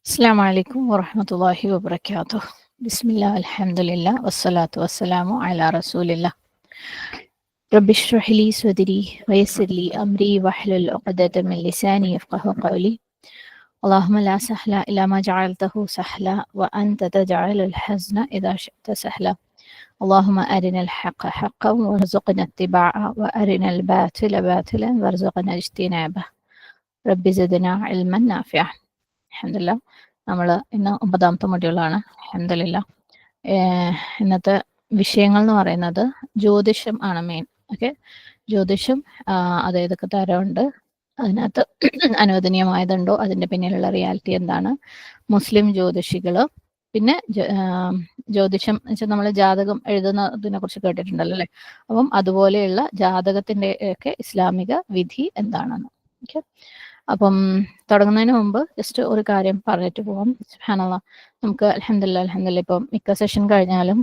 السلام عليكم ورحمة الله وبركاته. بسم الله الحمد لله والصلاة والسلام على رسول الله. رب اشرح لي صدري ويسر لي أمري واحلل عقدة من لساني يفقه قولي. اللهم لا سهل إلا ما جعلته سهلا وأنت تجعل الحزن إذا شئت سهلا. اللهم أرنا الحق حقا وارزقنا اتباعه وأرنا الباطل باطلا وارزقنا اجتنابه. رب زدنا علما نافعا. അൽഹംദുലില്ലാ നമ്മൾ ഇന്ന് 9ാമത്തെ മൊഡ്യൂളാണ്. അൽഹംദുലില്ലാ ഇന്നത്തെ വിഷയങ്ങൾ എന്ന് പറയുന്നത് ജ്യോതിഷം ആണ് മെയിൻ. ഓക്കെ, ജ്യോതിഷം അത് ഏതൊക്കെ തരമുണ്ട്, അതിനകത്ത് അനുവദനീയമായതുണ്ടോ, അതിൻ്റെ പിന്നിലുള്ള റിയാലിറ്റി എന്താണ്, മുസ്ലിം ജ്യോതിഷികൾ, പിന്നെ ജ്യോതിഷം വെച്ചാൽ നമ്മൾ ജാതകം എഴുതുന്നതിനെ കുറിച്ച് കേട്ടിട്ടുണ്ടല്ലോ അല്ലേ. അപ്പം അതുപോലെയുള്ള ജാതകത്തിൻ്റെ ഒക്കെ ഇസ്ലാമിക വിധി എന്താണെന്ന്. ഓക്കെ, അപ്പം തുടങ്ങുന്നതിന് മുമ്പ് ജസ്റ്റ് ഒരു കാര്യം പറഞ്ഞിട്ട് പോകാം. സുബ്ഹാനല്ലാഹ്, നമുക്ക് അൽഹംദുലില്ലാ ഇപ്പം മിക്ക സെഷൻ കഴിഞ്ഞാലും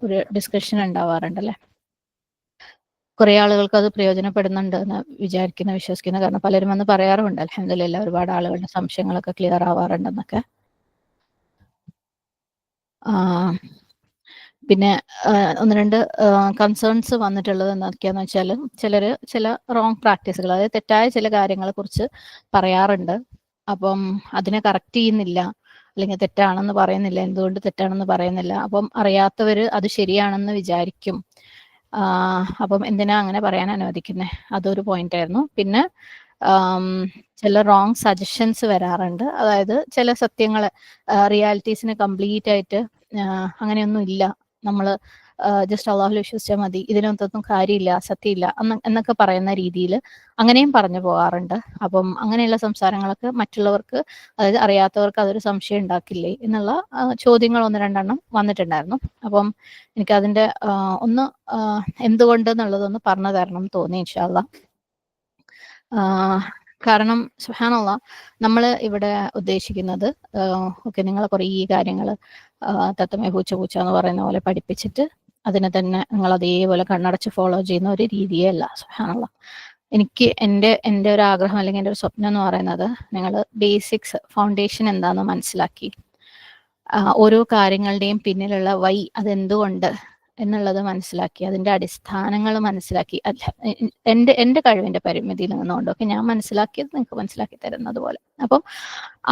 ഒരു ഡിസ്കഷൻ ഉണ്ടാവാറുണ്ടല്ലേ. കുറേ ആളുകൾക്ക് അത് പ്രയോജനപ്പെടുന്നുണ്ട് എന്ന് വിശ്വസിക്കുന്നു. കാരണം പലരും വന്ന് പറയാറുണ്ട് അൽഹംദുലില്ലാ ഒരുപാട് ആളുകളുടെ സംശയങ്ങളൊക്കെ ക്ലിയർ ആവാറുണ്ടെന്നൊക്കെ. പിന്നെ ഒന്ന് രണ്ട് കൺസേൺസ് വന്നിട്ടുള്ളത് എന്തൊക്കെയാന്ന് വെച്ചാൽ ചില റോങ് പ്രാക്ടീസുകൾ, അതായത് തെറ്റായ ചില കാര്യങ്ങളെ കുറിച്ച് പറയാറുണ്ട്. അപ്പം അതിനെ കറക്റ്റ് ചെയ്യുന്നില്ല, അല്ലെങ്കിൽ തെറ്റാണെന്ന് പറയുന്നില്ല. എന്തുകൊണ്ട് തെറ്റാണെന്ന് പറയുന്നില്ല? അപ്പം അറിയാത്തവർ അത് ശരിയാണെന്ന് വിചാരിക്കും. അപ്പം എന്തിനാ അങ്ങനെ പറയാൻ അനുവദിക്കുന്നത്? അതൊരു പോയിന്റ് ആയിരുന്നു. പിന്നെ ചില റോങ് സജഷൻസ് വരാറുണ്ട്. അതായത് ചില സത്യങ്ങൾ, റിയാലിറ്റീസിന് കംപ്ലീറ്റ് ആയിട്ട് അങ്ങനെയൊന്നും ഇല്ല, നമ്മൾ ജസ്റ്റ് അള്ളാഹുൽ വിശ്വസിച്ചാൽ മതി, ഇതിനൊന്നും കാര്യമില്ല, സത്യമില്ല എന്നൊക്കെ പറയുന്ന രീതിയിൽ അങ്ങനെയും പറഞ്ഞു പോകാറുണ്ട്. അപ്പം അങ്ങനെയുള്ള സംസാരങ്ങളൊക്കെ മറ്റുള്ളവർക്ക്, അതായത് അറിയാത്തവർക്ക് അതൊരു സംശയം ഉണ്ടാക്കില്ലേ എന്നുള്ള ചോദ്യങ്ങൾ ഒന്ന് രണ്ടെണ്ണം വന്നിട്ടുണ്ടായിരുന്നു. അപ്പം എനിക്കതിൻ്റെ ഒന്ന് എന്തുകൊണ്ട് എന്നുള്ളതൊന്ന് പറഞ്ഞു തരണം എന്ന് തോന്നി ഇൻഷാ അല്ലാഹ്. കാരണം സുബ്ഹാനല്ലാഹ് നമ്മൾ ഇവിടെ ഉദ്ദേശിക്കുന്നത്, ഓക്കെ, നിങ്ങളെ കുറേ ഈ കാര്യങ്ങൾ തത്തമ്മ പൂച്ച എന്ന് പറയുന്ന പോലെ പഠിപ്പിച്ചിട്ട് അതിനെ തന്നെ നിങ്ങൾ അതേപോലെ കണ്ണടച്ച് ഫോളോ ചെയ്യുന്ന ഒരു രീതിയേ അല്ല. സുബ്ഹാനല്ലാഹ്, എനിക്ക് എൻ്റെ ഒരു ആഗ്രഹം അല്ലെങ്കിൽ എൻ്റെ ഒരു സ്വപ്നം എന്ന് പറയുന്നത്, നിങ്ങൾ ബേസിക്സ്, ഫൗണ്ടേഷൻ എന്താണെന്ന് മനസ്സിലാക്കി, ഓരോ കാര്യങ്ങളുടെയും പിന്നിലുള്ള വൈ, അതെന്തുകൊണ്ട് എന്നുള്ളത് മനസ്സിലാക്കി, അതിൻ്റെ അടിസ്ഥാനങ്ങൾ മനസ്സിലാക്കി, എൻ്റെ കഴിവിൻ്റെ പരിമിതിയിൽ നിന്നുകൊണ്ടൊക്കെ ഞാൻ മനസ്സിലാക്കിയത് നിങ്ങൾക്ക് മനസ്സിലാക്കി തരുന്നത് പോലെ. അപ്പം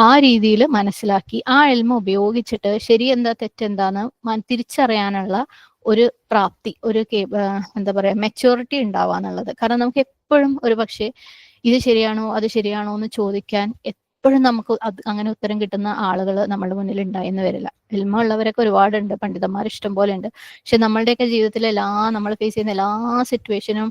ആ രീതിയിൽ മനസ്സിലാക്കി ആ എൽമ ഉപയോഗിച്ചിട്ട് ശരി എന്താ തെറ്റെന്താന്ന് തിരിച്ചറിയാനുള്ള ഒരു പ്രാപ്തി, ഒരു എന്താ പറയുക, മെച്യൂരിറ്റി ഉണ്ടാവുക എന്നുള്ളത്. കാരണം നമുക്ക് എപ്പോഴും ഒരു പക്ഷേ ഇത് ശരിയാണോ അത് ശരിയാണോ എന്ന് ചോദിക്കാൻ എപ്പോഴും നമുക്ക് അങ്ങനെ ഉത്തരം കിട്ടുന്ന ആളുകൾ നമ്മുടെ മുന്നിൽ ഉണ്ടായെന്ന് വരില്ല. എൽമ ഉള്ളവരൊക്കെ ഒരുപാടുണ്ട്, പണ്ഡിതന്മാർ ഇഷ്ടം പോലെ ഉണ്ട്. പക്ഷെ നമ്മളുടെയൊക്കെ ജീവിതത്തിലെ നമ്മൾ ഫേസ് ചെയ്യുന്ന എല്ലാ സിറ്റുവേഷനും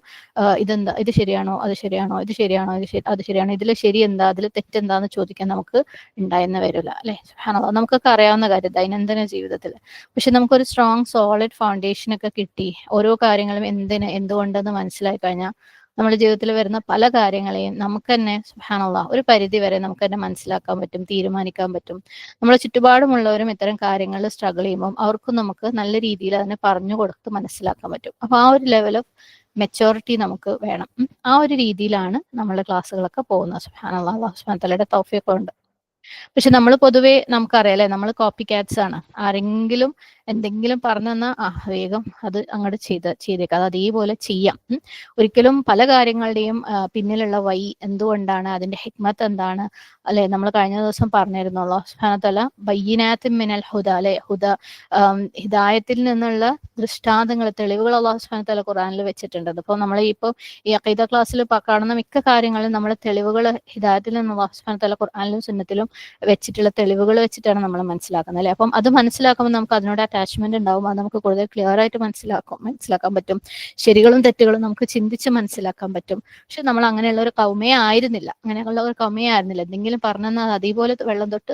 ഇതെന്താ, ഇത് ശരിയാണോ അത് ശരിയാണോ, ഇത് ശരിയാണോ അത് ശരിയാണോ, ഇതിൽ ശരി എന്താ അതിൽ തെറ്റെന്താന്ന് ചോദിക്കാൻ നമുക്ക് ഉണ്ടായെന്ന് വരില്ല അല്ലേ. സുബ്ഹാനല്ലാഹ്, നമുക്കൊക്കെ അറിയാവുന്ന കാര്യം ദൈനംദിന ജീവിതത്തിൽ. പക്ഷെ നമുക്കൊരു സ്ട്രോങ് സോളിഡ് ഫൗണ്ടേഷനൊക്കെ കിട്ടി ഓരോ കാര്യങ്ങളും എന്തുകൊണ്ടെന്ന് മനസ്സിലായി കഴിഞ്ഞാൽ നമ്മുടെ ജീവിതത്തിൽ വരുന്ന പല കാര്യങ്ങളെയും നമുക്ക് തന്നെ സുബ്ഹാനല്ലാഹ് ഒരു പരിധി വരെ നമുക്ക് തന്നെ മനസ്സിലാക്കാൻ പറ്റും, തീരുമാനിക്കാൻ പറ്റും. നമ്മളെ ചുറ്റുപാടുമുള്ളവരും ഇത്തരം കാര്യങ്ങളിൽ സ്ട്രഗിൾ ചെയ്യുമ്പോൾ അവർക്കും നമുക്ക് നല്ല രീതിയിൽ അതിനെ പറഞ്ഞു കൊടുത്ത് മനസ്സിലാക്കാൻ പറ്റും. അപ്പോൾ ആ ഒരു ലെവൽ ഓഫ് മെച്ചോറിറ്റി നമുക്ക് വേണം. ആ ഒരു രീതിയിലാണ് നമ്മളുടെ ക്ലാസ്സുകളൊക്കെ പോകുന്നത്. സുബ്ഹാനല്ലാഹ്, അല്ലാഹു സുബ്ഹാനഹു വ തആലയുടെ തൗഫീഖ് കൊണ്ട്. പക്ഷെ നമ്മൾ പൊതുവേ നമുക്കറിയാലേ, നമ്മൾ കോപ്പി കാറ്റ്സ് ആണ്. ആരെങ്കിലും എന്തെങ്കിലും പറഞ്ഞു തന്നാൽ വേഗം അത് അങ്ങോട്ട് ചെയ്തേക്കാം, അത് അതേപോലെ ചെയ്യാം. ഒരിക്കലും പല കാര്യങ്ങളുടെയും പിന്നിലുള്ള വൈ എന്തുകൊണ്ടാണ്, അതിന്റെ ഹിക്മത്ത് എന്താണ്, അല്ലെ. നമ്മൾ കഴിഞ്ഞ ദിവസം പറഞ്ഞിരുന്നല്ലോ, സുബ്ഹാനഹു വ തആല ബയ്യിനാത്തിൻ മിനൽ ഹുദ, അല്ലെ, ഹിദായത്തിൽ നിന്നുള്ള ദൃഷ്ടാന്തങ്ങൾ, തെളിവുകൾ അല്ലാഹു സുബ്ഹാനഹു വ തആല ഖുർആനിൽ വെച്ചിട്ടുണ്ട്. അപ്പോൾ നമ്മൾ ഇപ്പോൾ ഈ അഖീദ ക്ലാസ്സിൽ കാണുന്ന മിക്ക കാര്യങ്ങളും നമ്മൾ തെളിവുകൾ ഹിദായത്തിൽ നിന്ന് അല്ലാഹു സുബ്ഹാനഹു വ തആല ഖുർആനിലും സുന്നത്തിലും വെച്ചിട്ടുള്ള തെളിവുകൾ വെച്ചിട്ടാണ് നമ്മൾ മനസ്സിലാക്കുന്നത് അല്ലെ. അപ്പം അത് മനസ്സിലാക്കുമ്പോൾ നമുക്ക് അതിനോട് അറ്റാച്ച്മെന്റ് ഉണ്ടാവും. അത് നമുക്ക് കൂടുതൽ ക്ലിയർ ആയിട്ട് മനസ്സിലാക്കാൻ പറ്റും. ശരികളും തെറ്റുകളും നമുക്ക് ചിന്തിച്ച് മനസ്സിലാക്കാൻ പറ്റും. പക്ഷെ നമ്മൾ അങ്ങനെയുള്ള ഒരു കൗമയെ ആയിരുന്നില്ല. എന്തെങ്കിലും പറഞ്ഞാൽ അതേപോലെ വെള്ളം തൊട്ട്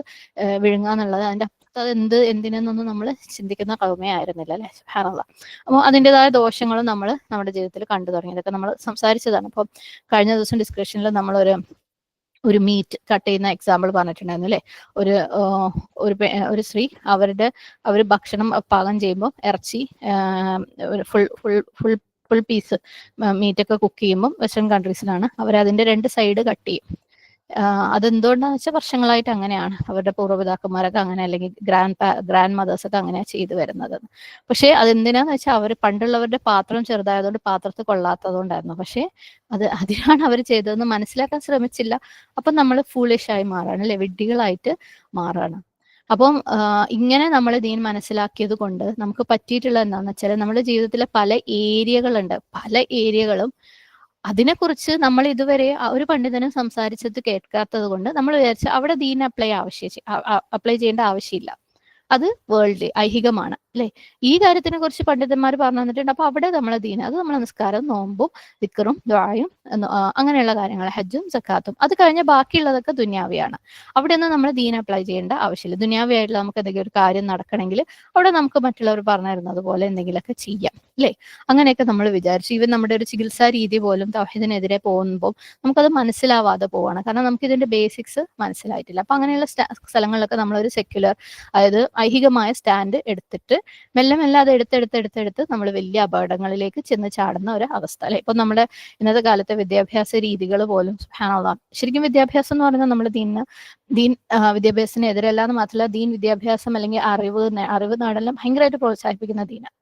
വിഴുങ്ങാന്നുള്ളത്, അതിന്റെ അപ്പുറത്ത് എന്തിനെന്നൊന്നും നമ്മൾ ചിന്തിക്കുന്ന കൗമയായിരുന്നില്ല അല്ലെ. സുബ്ഹാനല്ലാഹ്. അപ്പോൾ അതിൻ്റെതായ ദോഷങ്ങളും നമ്മൾ നമ്മുടെ ജീവിതത്തിൽ കണ്ടു തുടങ്ങി. ഇതൊക്കെ നമ്മൾ സംസാരിച്ചതാണ്. അപ്പോൾ കഴിഞ്ഞ ദിവസം ഡിസ്കഷനിൽ നമ്മളൊരു മീറ്റ് കട്ട് ചെയ്യുന്ന എക്സാമ്പിൾ പറഞ്ഞിട്ടുണ്ടായിരുന്നു അല്ലെ. ഒരു സ്ത്രീ അവർ ഭക്ഷണം പാകം ചെയ്യുമ്പോൾ ഇറച്ചി ഫുൾ പീസ് മീറ്റൊക്കെ കുക്ക് ചെയ്യുമ്പോൾ വെസ്റ്റേൺ കൺട്രീസിലാണ് അവർ അതിന്റെ 2 സൈഡ് കട്ട് ചെയ്യും. അതെന്തുകൊണ്ടാന്ന് വെച്ചാൽ വർഷങ്ങളായിട്ട് അങ്ങനെയാണ്. അവരുടെ പൂർവ്വപിതാക്കന്മാരൊക്കെ അങ്ങനെ, അല്ലെങ്കിൽ ഗ്രാൻഡ് മദേഴ്സൊക്കെ അങ്ങനെ ചെയ്തു വരുന്നത്. പക്ഷേ അതെന്തിനാന്ന് വെച്ചാൽ അവർ പണ്ടുള്ളവരുടെ പാത്രം ചെറുതായതുകൊണ്ട് പാത്രത്തിൽ കൊള്ളാത്തതുകൊണ്ടായിരുന്നു. പക്ഷേ അതിനാണ് അവർ ചെയ്തതെന്ന് മനസ്സിലാക്കാൻ ശ്രമിച്ചില്ല. അപ്പം നമ്മൾ ഫൂളിഷായി മാറാണ്, അല്ലെ, വിഡ്ഢികളായിട്ട് മാറാണ്. അപ്പം ഇങ്ങനെ നമ്മൾ ദീൻ മനസ്സിലാക്കിയത് കൊണ്ട് നമുക്ക് പറ്റിയിട്ടുള്ള എന്താണെന്ന് വെച്ചാൽ, നമ്മുടെ ജീവിതത്തിലെ പല ഏരിയകളുണ്ട്, പല ഏരിയകളും അതിനെക്കുറിച്ച് നമ്മൾ ഇതുവരെ ഒരു പണ്ഡിതനും സംസാരിച്ചത് കേൾക്കാത്തത് കൊണ്ട് നമ്മൾ വിചാരിച്ച അവിടെ ദീൻ അപ്ലൈ ചെയ്യേണ്ട ആവശ്യമില്ല, അത് വേൾഡ് ഐഹികമാണ്, അല്ലെ. ഈ കാര്യത്തിനെ കുറിച്ച് പണ്ഡിതന്മാർ പറഞ്ഞു തന്നിട്ടുണ്ട്. അപ്പൊ അവിടെ നമ്മളെ ദീൻ, അത് നമ്മളെ നിസ്കാരം, നോമ്പും, ദിക്റും, ദുആയും, അങ്ങനെയുള്ള കാര്യങ്ങൾ, ഹജ്ജും സക്കാത്തും, അത് കഴിഞ്ഞ ബാക്കിയുള്ളതൊക്കെ ദുന്യാവിയാണ്. അവിടെ ഒന്നും നമ്മൾ ദീൻ അപ്ലൈ ചെയ്യേണ്ട ആവശ്യമില്ല. ദുന്യാവിയായിട്ടുള്ള നമുക്ക് എന്തെങ്കിലും ഒരു കാര്യം നടക്കണമെങ്കിൽ അവിടെ നമുക്ക് മറ്റുള്ളവർ പറഞ്ഞു തരുന്നത് പോലെ എന്തെങ്കിലുമൊക്കെ ചെയ്യാം, അല്ലെ. അങ്ങനെയൊക്കെ നമ്മൾ വിചാരിച്ചു. ഈവൻ നമ്മുടെ ഒരു ചികിത്സാ രീതി പോലും തൗഹീദിനെതിരെ പോകുമ്പോൾ നമുക്കത് മനസ്സിലാവാതെ പോവാണ്. കാരണം നമുക്ക് ഇതിന്റെ ബേസിക്സ് മനസ്സിലായിട്ടില്ല. അപ്പൊ അങ്ങനെയുള്ള സ്ഥലങ്ങളിലൊക്കെ നമ്മളൊരു സെക്യുലർ, അതായത് ഐഹികമായ സ്റ്റാൻഡ് എടുത്തിട്ട് മെല്ലെ മെല്ലെ അത് എടുത്തെടുത്ത് നമ്മൾ വലിയ അപകടങ്ങളിലേക്ക് ചെന്ന് ചാടുന്ന ഒരു അവസ്ഥ, അല്ലെ. ഇപ്പൊ നമ്മുടെ ഇന്നത്തെ കാലത്തെ വിദ്യാഭ്യാസ രീതികൾ പോലും സുബ്ഹാനല്ലാഹ്, ശരിക്കും വിദ്യാഭ്യാസം എന്ന് പറയുന്നത് നമ്മൾ ദീൻ വിദ്യാഭ്യാസത്തിനെതിരല്ല എന്ന് മാത്രമല്ല, ദീൻ വിദ്യാഭ്യാസം അല്ലെങ്കിൽ അറിവ് നേടലും ഭയങ്കരമായിട്ട് പ്രോത്സാഹിപ്പിക്കുന്ന ദീനാണ്.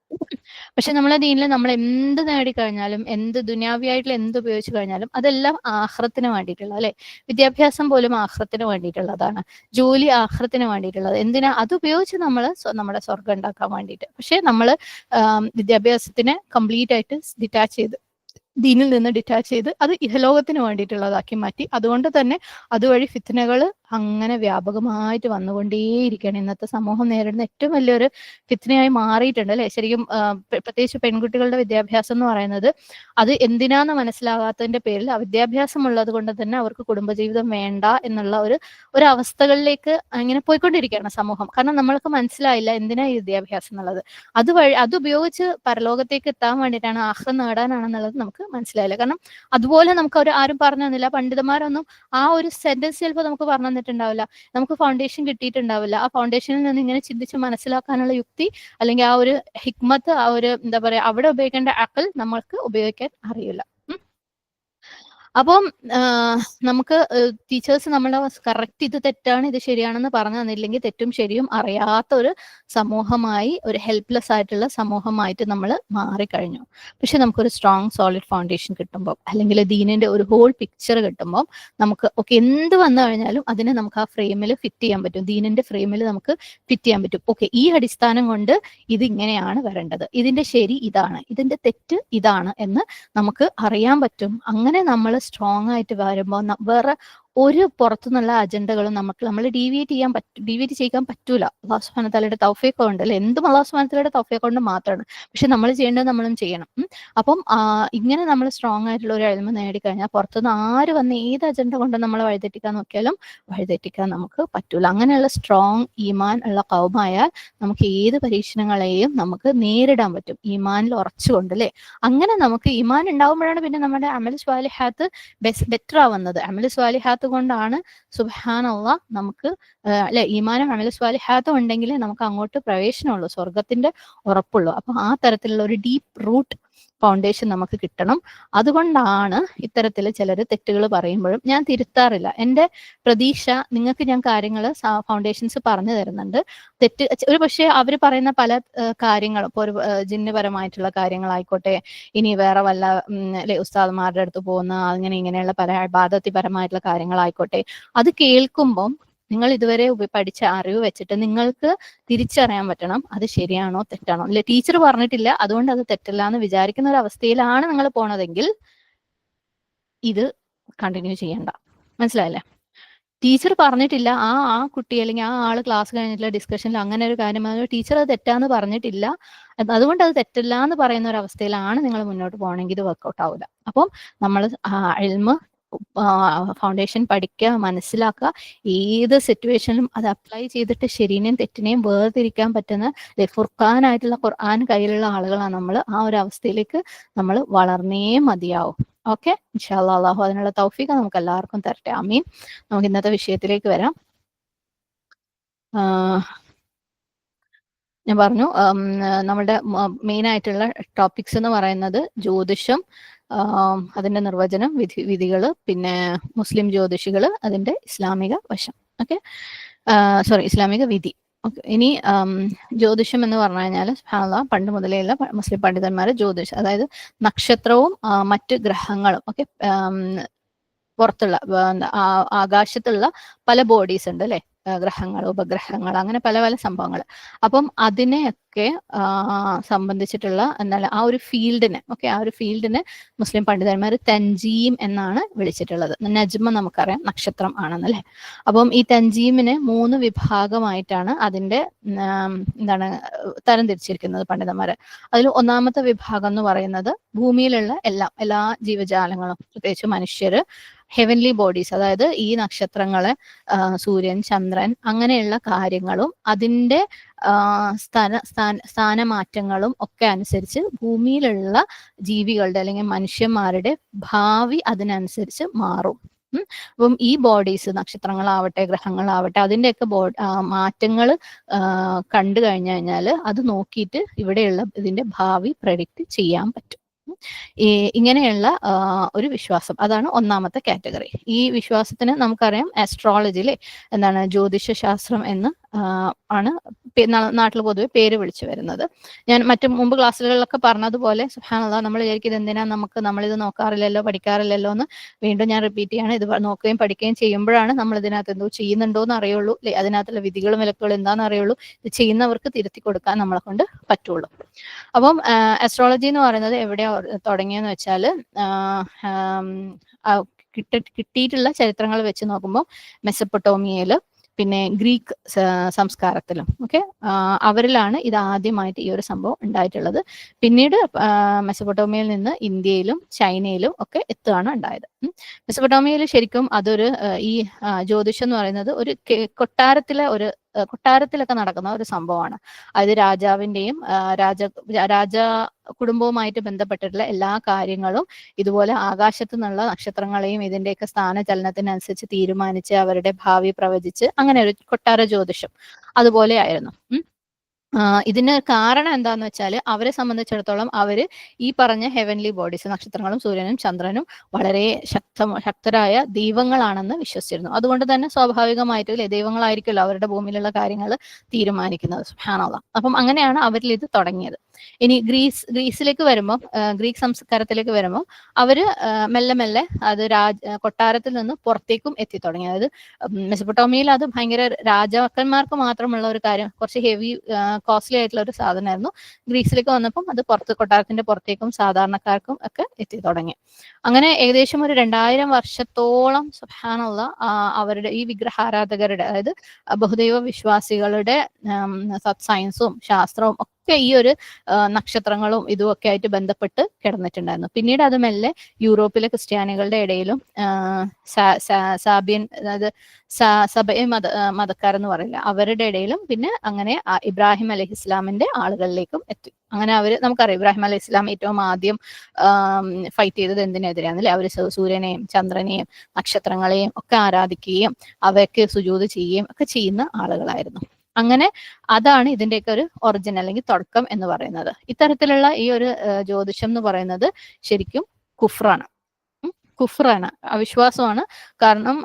പക്ഷെ നമ്മളെ ദീനിൽ നമ്മൾ എന്ത് നേടിക്കഴിഞ്ഞാലും, എന്ത് ദുനിയാവിയായിട്ടുള്ള എന്ത് ഉപയോഗിച്ചു കഴിഞ്ഞാലും അതെല്ലാം ആഖിറത്തിന് വേണ്ടിയിട്ടുള്ള, അല്ലെ. വിദ്യാഭ്യാസം പോലും ആഖിറത്തിന് വേണ്ടിയിട്ടുള്ളതാണ്, ജോലി ആഖിറത്തിന് വേണ്ടിയിട്ടുള്ളത്. എന്തിനാ? അത് ഉപയോഗിച്ച് നമ്മൾ നമ്മുടെ സ്വർഗം ഉണ്ടാക്കാൻ വേണ്ടിയിട്ട്. പക്ഷെ നമ്മൾ വിദ്യാഭ്യാസത്തിനെ കംപ്ലീറ്റ് ആയിട്ട് ഡിറ്റാച്ച് ചെയ്ത്, ദീനിൽ നിന്ന് ഡിറ്റാച്ച് ചെയ്ത് അത് ഇഹലോകത്തിന് വേണ്ടിയിട്ടുള്ളതാക്കി മാറ്റി. അതുകൊണ്ട് തന്നെ അതുവഴി ഫിത്നകൾ അങ്ങനെ വ്യാപകമായിട്ട് വന്നുകൊണ്ടേയിരിക്കുകയാണ്. ഇന്നത്തെ സമൂഹം നേരിടുന്ന ഏറ്റവും വലിയൊരു ഫിത്നയായി മാറിയിട്ടുണ്ട്, അല്ലെ. ശരിക്കും പ്രത്യേകിച്ച് പെൺകുട്ടികളുടെ വിദ്യാഭ്യാസം എന്ന് പറയുന്നത്, അത് എന്തിനാന്ന് മനസ്സിലാകാത്തതിന്റെ പേരിൽ വിദ്യാഭ്യാസം ഉള്ളത് കൊണ്ട് തന്നെ അവർക്ക് കുടുംബജീവിതം വേണ്ട എന്നുള്ള ഒരു അവസ്ഥകളിലേക്ക് ഇങ്ങനെ പോയിക്കൊണ്ടിരിക്കുകയാണ് സമൂഹം. കാരണം നമ്മൾക്ക് മനസ്സിലായില്ല എന്തിനാ ഈ വിദ്യാഭ്യാസം എന്നുള്ളത്. അത് ഉപയോഗിച്ച് പരലോകത്തേക്ക് എത്താൻ വേണ്ടിയിട്ടാണ്, ആഖിറം നേടാനാണെന്നുള്ളത് നമുക്ക് മനസ്സിലായില്ല. കാരണം അതുപോലെ നമുക്ക് ആരും പറഞ്ഞു തന്നില്ല. പണ്ഡിതന്മാരൊന്നും ആ ഒരു സെന്റൻസ് ചിലപ്പോൾ നമുക്ക് പറഞ്ഞു തന്നിട്ടുണ്ടാവില്ല. നമുക്ക് ഫൗണ്ടേഷൻ കിട്ടിയിട്ടുണ്ടാവില്ല. ആ ഫൗണ്ടേഷനിൽ നിന്ന് ഇങ്ങനെ ചിന്തിച്ച് മനസ്സിലാക്കാനുള്ള യുക്തി, അല്ലെങ്കിൽ ആ ഒരു ഹിക്മത്ത്, ആ ഒരു എന്താ പറയാ, അവിടെ ഉപയോഗിക്കേണ്ട അഖൽ നമ്മൾക്ക് ഉപയോഗിക്കാൻ അറിയില്ല. അപ്പം നമുക്ക് ടീച്ചേഴ്സ് നമ്മളെ കറക്റ്റ് ഇത് തെറ്റാണ് ഇത് ശരിയാണെന്ന് പറഞ്ഞു തന്നില്ലെങ്കിൽ തെറ്റും ശരിയും അറിയാത്ത ഒരു സമൂഹമായി, ഒരു ഹെൽപ്ലെസ് ആയിട്ടുള്ള സമൂഹമായിട്ട് നമ്മൾ മാറിക്കഴിഞ്ഞു. പക്ഷെ നമുക്കൊരു സ്ട്രോങ് സോളിഡ് ഫൗണ്ടേഷൻ കിട്ടുമ്പോൾ, അല്ലെങ്കിൽ ദീനിന്റെ ഒരു ഹോൾ പിക്ചർ കിട്ടുമ്പോൾ, നമുക്ക് ഓക്കെ എന്ത് വന്നു കഴിഞ്ഞാലും അതിനെ നമുക്ക് ആ ഫ്രെയിമിൽ ഫിറ്റ് ചെയ്യാൻ പറ്റും. ദീനിന്റെ ഫ്രെയിമിൽ നമുക്ക് ഫിറ്റ് ചെയ്യാൻ പറ്റും. ഓക്കെ, ഈ അടിസ്ഥാനം കൊണ്ട് ഇത് ഇങ്ങനെയാണ് വരേണ്ടത്, ഇതിന്റെ ശരി ഇതാണ്, ഇതിന്റെ തെറ്റ് ഇതാണ് എന്ന് നമുക്ക് അറിയാൻ പറ്റും. അങ്ങനെ നമ്മൾ സ്ട്രോങ് ആയിട്ട് വരുമ്പോൾ വേറെ ഒരു പുറത്തുനിന്നുള്ള അജണ്ടകളും നമ്മൾ ഡീവിയേറ്റ് ചെയ്യാൻ പറ്റൂല. അല്ലാഹു സുബ്ഹാനഹു തആലയുടെ തൗഫീഖ് കൊണ്ട്, അല്ലെ. എന്തും അല്ലാഹു സുബ്ഹാനഹു തആലയുടെ തൗഫീഖ് കൊണ്ട് മാത്രമാണ്. പക്ഷെ നമ്മൾ ചെയ്യേണ്ടത് നമ്മളും ചെയ്യണം. അപ്പം ഇങ്ങനെ നമ്മൾ സ്ട്രോങ് ആയിട്ടുള്ള ഒരു ഇൽമ നേടിക്കഴിഞ്ഞാൽ പുറത്തുനിന്ന് ആര് വന്ന് ഏത് അജണ്ട കൊണ്ട് നമ്മൾ വഴിതെറ്റിക്കാൻ നോക്കിയാലും വഴിതെറ്റിക്കാൻ നമുക്ക് പറ്റൂല. അങ്ങനെയുള്ള സ്ട്രോങ് ഈമാൻ ഉള്ള ഖൗമായാൽ നമുക്ക് ഏത് പരീക്ഷണങ്ങളെയും നമുക്ക് നേരിടാൻ പറ്റും, ഈമാനിൽ ഉറച്ചുകൊണ്ട്, അല്ലെ. അങ്ങനെ നമുക്ക് ഈമാൻ ഉണ്ടാകുമ്പോഴാണ് പിന്നെ നമ്മുടെ അമൽ സ്വാലിഹാത്ത് ബെറ്റർ ആവുന്നത്. അമൽ സ്വാലിഹാത്ത് കൊണ്ടാണ് സുബ്ഹാനല്ലാഹ് നമുക്ക്, അല്ലെ, ഈമാനും അമൽ സ്വാലിഹാത്തും ഉണ്ടെങ്കിൽ നമുക്ക് അങ്ങോട്ട് പ്രവേശനമുള്ളൂ, സ്വർഗത്തിന്റെ ഉറപ്പുള്ളൂ. അപ്പൊ ആ തരത്തിലുള്ള ഒരു ഡീപ്പ് റൂട്ട് ഫൗണ്ടേഷൻ നമുക്ക് കിട്ടണം. അതുകൊണ്ടാണ് ഇത്തരത്തിൽ ചിലർ തെറ്റുകൾ പറയുമ്പോഴും ഞാൻ തിരുത്താറില്ല. എൻ്റെ പ്രതീക്ഷ, നിങ്ങൾക്ക് ഞാൻ കാര്യങ്ങൾ ഫൗണ്ടേഷൻസ് പറഞ്ഞു തരുന്നുണ്ട്. ഒരു പക്ഷേ അവർ പറയുന്ന പല കാര്യങ്ങളും, ഇപ്പോൾ ഒരു ജിന്നുപരമായിട്ടുള്ള കാര്യങ്ങളായിക്കോട്ടെ, ഇനി വേറെ വല്ല അല്ലെ ഉസ്താദ്മാരുടെ അടുത്ത് പോകുന്ന അങ്ങനെ ഇങ്ങനെയുള്ള പല ഇബാദത്തിപരമായിട്ടുള്ള കാര്യങ്ങളായിക്കോട്ടെ, അത് കേൾക്കുമ്പം നിങ്ങൾ ഇതുവരെ പഠിച്ച അറിവ് വെച്ചിട്ട് നിങ്ങൾക്ക് തിരിച്ചറിയാൻ പറ്റണം അത് ശരിയാണോ തെറ്റാണോ. അല്ലെ, ടീച്ചർ പറഞ്ഞിട്ടില്ല അതുകൊണ്ട് അത് തെറ്റല്ല എന്ന് വിചാരിക്കുന്ന ഒരു അവസ്ഥയിലാണ് നിങ്ങൾ പോണതെങ്കിൽ ഇത് കണ്ടിന്യൂ ചെയ്യണ്ട. മനസ്സിലായല്ലേ? ടീച്ചർ പറഞ്ഞിട്ടില്ല, ആ കുട്ടി അല്ലെങ്കിൽ ആ ആള് ക്ലാസ് കഴിഞ്ഞിട്ടുള്ള ഡിസ്കഷനിൽ അങ്ങനെ ഒരു കാര്യം ടീച്ചർ അത് തെറ്റാന്ന് പറഞ്ഞിട്ടില്ല, അതുകൊണ്ട് അത് തെറ്റല്ല എന്ന് പറയുന്ന ഒരു അവസ്ഥയിലാണ് നിങ്ങൾ മുന്നോട്ട് പോകണമെങ്കിൽ ഇത് വർക്കൗട്ട് ആവില്ല. അപ്പം നമ്മൾ ഇൽമ് ഫൗണ്ടേഷൻ പഠിക്കുക, മനസ്സിലാക്കുക, ഏത് സിറ്റുവേഷനിലും അത് അപ്ലൈ ചെയ്തിട്ട് ശരിനെയും തെറ്റിനെയും വേർതിരിക്കാൻ പറ്റുന്ന ഫുർഖാനായിട്ടുള്ള ഖുർആൻ കയ്യിലുള്ള ആളുകളാണ് നമ്മൾ. ആ ഒരു അവസ്ഥയിലേക്ക് നമ്മൾ വളർന്നേ മതിയാവും. ഓക്കെ, ഇൻഷാ അല്ലാഹ് അല്ലാഹു അതിനുള്ള തൗഫീഖ് നമുക്ക് എല്ലാവർക്കും തരട്ടെ. ആമീൻ. നമുക്ക് ഇന്നത്തെ വിഷയത്തിലേക്ക് വരാം. ഞാൻ പറഞ്ഞു നമ്മുടെ മെയിൻ ആയിട്ടുള്ള ടോപ്പിക്സ് എന്ന് പറയുന്നത് ജ്യോതിഷം, അതിന്റെ നിർവചനം, വിധികള്, പിന്നെ മുസ്ലിം ജ്യോതിഷികള്, അതിന്റെ ഇസ്ലാമിക വശം. ഓക്കെ, സോറി, ഇസ്ലാമിക വിധി. ഓക്കെ, ഇനി ജ്യോതിഷം എന്ന് പറഞ്ഞു കഴിഞ്ഞാൽ പണ്ട് മുതലേയുള്ള മുസ്ലിം പണ്ഡിതന്മാർ ജ്യോതിഷം, അതായത് നക്ഷത്രവും മറ്റ് ഗ്രഹങ്ങളും, ഓക്കെ, പുറത്തുള്ള ആകാശത്തുള്ള പല ബോഡീസ് ഉണ്ട് അല്ലെ, ഗ്രഹങ്ങൾ, ഉപഗ്രഹങ്ങൾ, അങ്ങനെ പല പല സംഭവങ്ങൾ. അപ്പം അതിനെയൊക്കെ സംബന്ധിച്ചിട്ടുള്ള എന്താണ് ആ ഒരു ഫീൽഡിനെ, ഓക്കെ, ആ ഒരു ഫീൽഡിനെ മുസ്ലിം പണ്ഡിതന്മാർ തൻജീം എന്നാണ് വിളിച്ചിട്ടുള്ളത്. നജ്മ നമുക്കറിയാം നക്ഷത്രം ആണെന്നല്ലേ. അപ്പം ഈ തൻജീമിനെ 3 വിഭാഗമായിട്ടാണ് അതിന്റെ എന്താണ് തരംതിരിച്ചിരിക്കുന്നത് പണ്ഡിതന്മാര്. അതിൽ ഒന്നാമത്തെ വിഭാഗം എന്ന് പറയുന്നത് ഭൂമിയിലുള്ള എല്ലാ ജീവജാലങ്ങളും, പ്രത്യേകിച്ച് മനുഷ്യര്, ഹെവൻലി ബോഡീസ്, അതായത് ഈ നക്ഷത്രങ്ങള്, സൂര്യൻ, ചന്ദ്രൻ, അങ്ങനെയുള്ള കാര്യങ്ങളും അതിന്റെ സ്ഥാനമാറ്റങ്ങളും ഒക്കെ അനുസരിച്ച് ഭൂമിയിലുള്ള ജീവികളുടെ അല്ലെങ്കിൽ മനുഷ്യന്മാരുടെ ഭാവി അതിനനുസരിച്ച് മാറും. അപ്പം ഈ ബോഡീസ്, നക്ഷത്രങ്ങളാവട്ടെ ഗ്രഹങ്ങളാവട്ടെ, അതിൻ്റെയൊക്കെ മാറ്റങ്ങൾ കണ്ടു കഴിഞ്ഞാൽ അത് നോക്കിയിട്ട് ഇവിടെയുള്ള ഇതിന്റെ ഭാവി പ്രഡിക്റ്റ് ചെയ്യാൻ പറ്റും. ഇങ്ങനെയുള്ള ഒരു വിശ്വാസം, അതാണ് ഒന്നാമത്തെ കാറ്റഗറി. ഈ വിശ്വാസത്തിന് നമുക്കറിയാം ആസ്ട്രോളജിയിലെ എന്താണ് ജ്യോതിഷ ശാസ്ത്രം എന്ന് ആണ് നാട്ടിൽ പൊതുവെ പേര് വിളിച്ചു വരുന്നത്. ഞാൻ മുമ്പ് ക്ലാസ്സുകളിലൊക്കെ പറഞ്ഞതുപോലെ സുബ്ഹാനല്ലാഹ്, നമ്മൾ വിചാരിക്കുന്നത് എന്തിനാ നമ്മളിത് നോക്കാറില്ലല്ലോ, പഠിക്കാറില്ലല്ലോ എന്ന് വീണ്ടും ഞാൻ റിപ്പീറ്റ് ചെയ്യാണ്. ഇത് നോക്കുകയും പഠിക്കുകയും ചെയ്യുമ്പോഴാണ് നമ്മൾ ഇതിനകത്ത് എന്തോ ചെയ്യുന്നുണ്ടോ എന്ന് അറിയുള്ളൂ, അല്ലെ, അതിനകത്തുള്ള വിധികളും വിലക്കുകളും എന്താണെന്ന് അറിയുള്ളൂ. ഇത് ചെയ്യുന്നവർക്ക് തിരുത്തി കൊടുക്കാൻ നമ്മളെ കൊണ്ട് പറ്റുള്ളൂ. അപ്പം ആസ്ട്രോളജി എന്ന് പറയുന്നത് എവിടെയാ തുടങ്ങിയെന്ന് വെച്ചാൽ, കിട്ടിയിട്ടുള്ള ചരിത്രങ്ങൾ വെച്ച് നോക്കുമ്പോൾ മെസപ്പൊട്ടോമിയയിൽ, പിന്നെ ഗ്രീക്ക് സംസ്കാരത്തിലും, ഓക്കെ, അവരിലാണ് ഇത് ആദ്യമായിട്ട് ഈ ഒരു സംഭവം ഉണ്ടായിട്ടുള്ളത്. പിന്നീട് മെസപ്പൊട്ടോമിയയിൽ നിന്ന് ഇന്ത്യയിലും ചൈനയിലും ഒക്കെ എത്തുകയാണ് ഉണ്ടായത്. മെസപ്പൊട്ടോമിയയിൽ ശരിക്കും അതൊരു ഈ ജ്യോതിഷം എന്ന് പറയുന്നത് ഒരു കൊട്ടാരത്തിലൊക്കെ നടക്കുന്ന ഒരു സംഭവമാണ്. അതായത് രാജാവിന്റെയും രാജ കുടുംബവുമായിട്ട് ബന്ധപ്പെട്ടിട്ടുള്ള എല്ലാ കാര്യങ്ങളും ഇതുപോലെ ആകാശത്തു നിന്നുള്ള നക്ഷത്രങ്ങളെയും ഇതിന്റെയൊക്കെ സ്ഥാനചലനത്തിനനുസരിച്ച് തീരുമാനിച്ച് അവരുടെ ഭാവി പ്രവചിച്ച് അങ്ങനെ ഒരു കൊട്ടാര ജ്യോതിഷം അതുപോലെ ആയിരുന്നു. ഇതിന് കാരണം എന്താന്ന് വെച്ചാൽ അവരെ സംബന്ധിച്ചിടത്തോളം അവര് ഈ പറഞ്ഞ ഹെവൻലി ബോഡീസ്, നക്ഷത്രങ്ങളും സൂര്യനും ചന്ദ്രനും വളരെ ശക്തരായ ദൈവങ്ങളാണെന്ന് വിശ്വസിച്ചിരുന്നു. അതുകൊണ്ട് തന്നെ സ്വാഭാവികമായിട്ട് ദൈവങ്ങളായിരിക്കുമല്ലോ അവരുടെ ഭൂമിയിലുള്ള കാര്യങ്ങൾ തീരുമാനിക്കുന്നത്. സുബ്ഹാനല്ലാഹ്. അപ്പം അങ്ങനെയാണ് അവരിൽ ഇത് തുടങ്ങിയത്. ഇനി ഗ്രീസിലേക്ക് വരുമ്പോൾ, ഗ്രീക്ക് സംസ്കാരത്തിലേക്ക് വരുമ്പോൾ അവര് മെല്ലെ മെല്ലെ അത് കൊട്ടാരത്തിൽ നിന്ന് പുറത്തേക്കും എത്തി തുടങ്ങി. അതായത് മെസപ്പൊട്ടോമിയയിൽ അത് ഭയങ്കര രാജാക്കന്മാർക്ക് മാത്രമുള്ള ഒരു കാര്യം, കുറച്ച് ഹെവി കോസ്റ്റ്ലി ആയിട്ടുള്ള ഒരു സാധനമായിരുന്നു. ഗ്രീസിലേക്ക് വന്നപ്പം അത് കൊട്ടാരത്തിന്റെ പുറത്തേക്കും സാധാരണക്കാർക്കും ഒക്കെ എത്തി തുടങ്ങി. അങ്ങനെ ഏകദേശം ഒരു 2000 വർഷത്തോളം സുബ്ഹാനല്ലാഹ് അവരുടെ ഈ വിഗ്രഹാരാധകരുടെ, അതായത് ബഹുദൈവ വിശ്വാസികളുടെ സയൻസും ശാസ്ത്രവും ഒക്കെ ഈ ഒരു നക്ഷത്രങ്ങളും ഇതുമൊക്കെ ആയിട്ട് ബന്ധപ്പെട്ട് കിടന്നിട്ടുണ്ടായിരുന്നു. പിന്നീട് അത് മെല്ലെ യൂറോപ്പിലെ ക്രിസ്ത്യാനികളുടെ ഇടയിലും സാബിയൻ, അതായത് സബയ മതക്കാരെന്ന് പറയില്ല, അവരുടെ ഇടയിലും, പിന്നെ അങ്ങനെ ഇബ്രാഹിം അലൈഹി ഇസ്ലാമിന്റെ ആളുകളിലേക്കും എത്തി. അങ്ങനെ നമുക്കറിയാം ഇബ്രാഹിം അലൈഹി ഇസ്ലാം ഏറ്റവും ആദ്യം ഫൈറ്റ് ചെയ്തത് എന്തിനെതിരെയാണ് അല്ലെ? അവര് സൂര്യനെയും ചന്ദ്രനെയും നക്ഷത്രങ്ങളെയും ഒക്കെ ആരാധിക്കുകയും അവയ്ക്ക് സുജൂദ് ചെയ്യുകയും ഒക്കെ ചെയ്യുന്ന ആളുകളായിരുന്നു. അങ്ങനെ അതാണ് ഇതിന്റെയൊക്കെ ഒരു ഒറിജിൻ അല്ലെങ്കിൽ തുടക്കം എന്ന് പറയുന്നത്. ഇത്തരത്തിലുള്ള ഈ ഒരു ജ്യോതിഷം എന്ന് പറയുന്നത് ശരിക്കും കുഫ്റാണ്, അവിശ്വാസമാണ്. കാരണം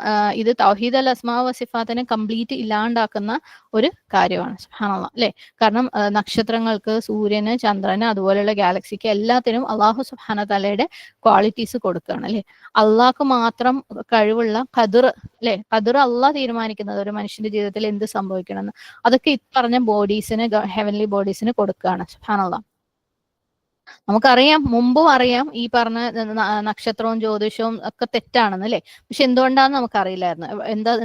ഇത് തൗഹീദ് അൽ അസ്മാ വ സിഫാത്തിനെ കംപ്ലീറ്റ് ഇല്ലാണ്ടാക്കുന്ന ഒരു കാര്യമാണ്. സുബ്ഹാനല്ലാഹ്, അല്ലെ? കാരണം നക്ഷത്രങ്ങൾക്ക്, സൂര്യന്, ചന്ദ്രന്, അതുപോലെയുള്ള ഗാലക്സിക്ക് എല്ലാത്തിനും അള്ളാഹു സുബ്ഹാന തആലയുടെ ക്വാളിറ്റീസ് കൊടുക്കുകയാണ്, അല്ലെ? അള്ളാഹ്ക്ക് മാത്രം കഴിവുള്ള ഖദർ, അല്ലെ? ഖദർ അള്ളാഹ് തീരുമാനിക്കുന്നത് ഒരു മനുഷ്യന്റെ ജീവിതത്തിൽ എന്ത് സംഭവിക്കണമെന്ന്, അതൊക്കെ ഈ പറഞ്ഞ ബോഡീസിന്, ഹെവൻലി ബോഡീസിന് കൊടുക്കുകയാണ്. സുബ്ഹാനല്ലാഹ്. നമുക്കറിയാം, മുമ്പും അറിയാം ഈ പറഞ്ഞ നക്ഷത്രവും ജ്യോതിഷവും ഒക്കെ തെറ്റാണെന്ന്, അല്ലെ? പക്ഷെ എന്തുകൊണ്ടാന്ന് നമുക്കറിയില്ലായിരുന്നു.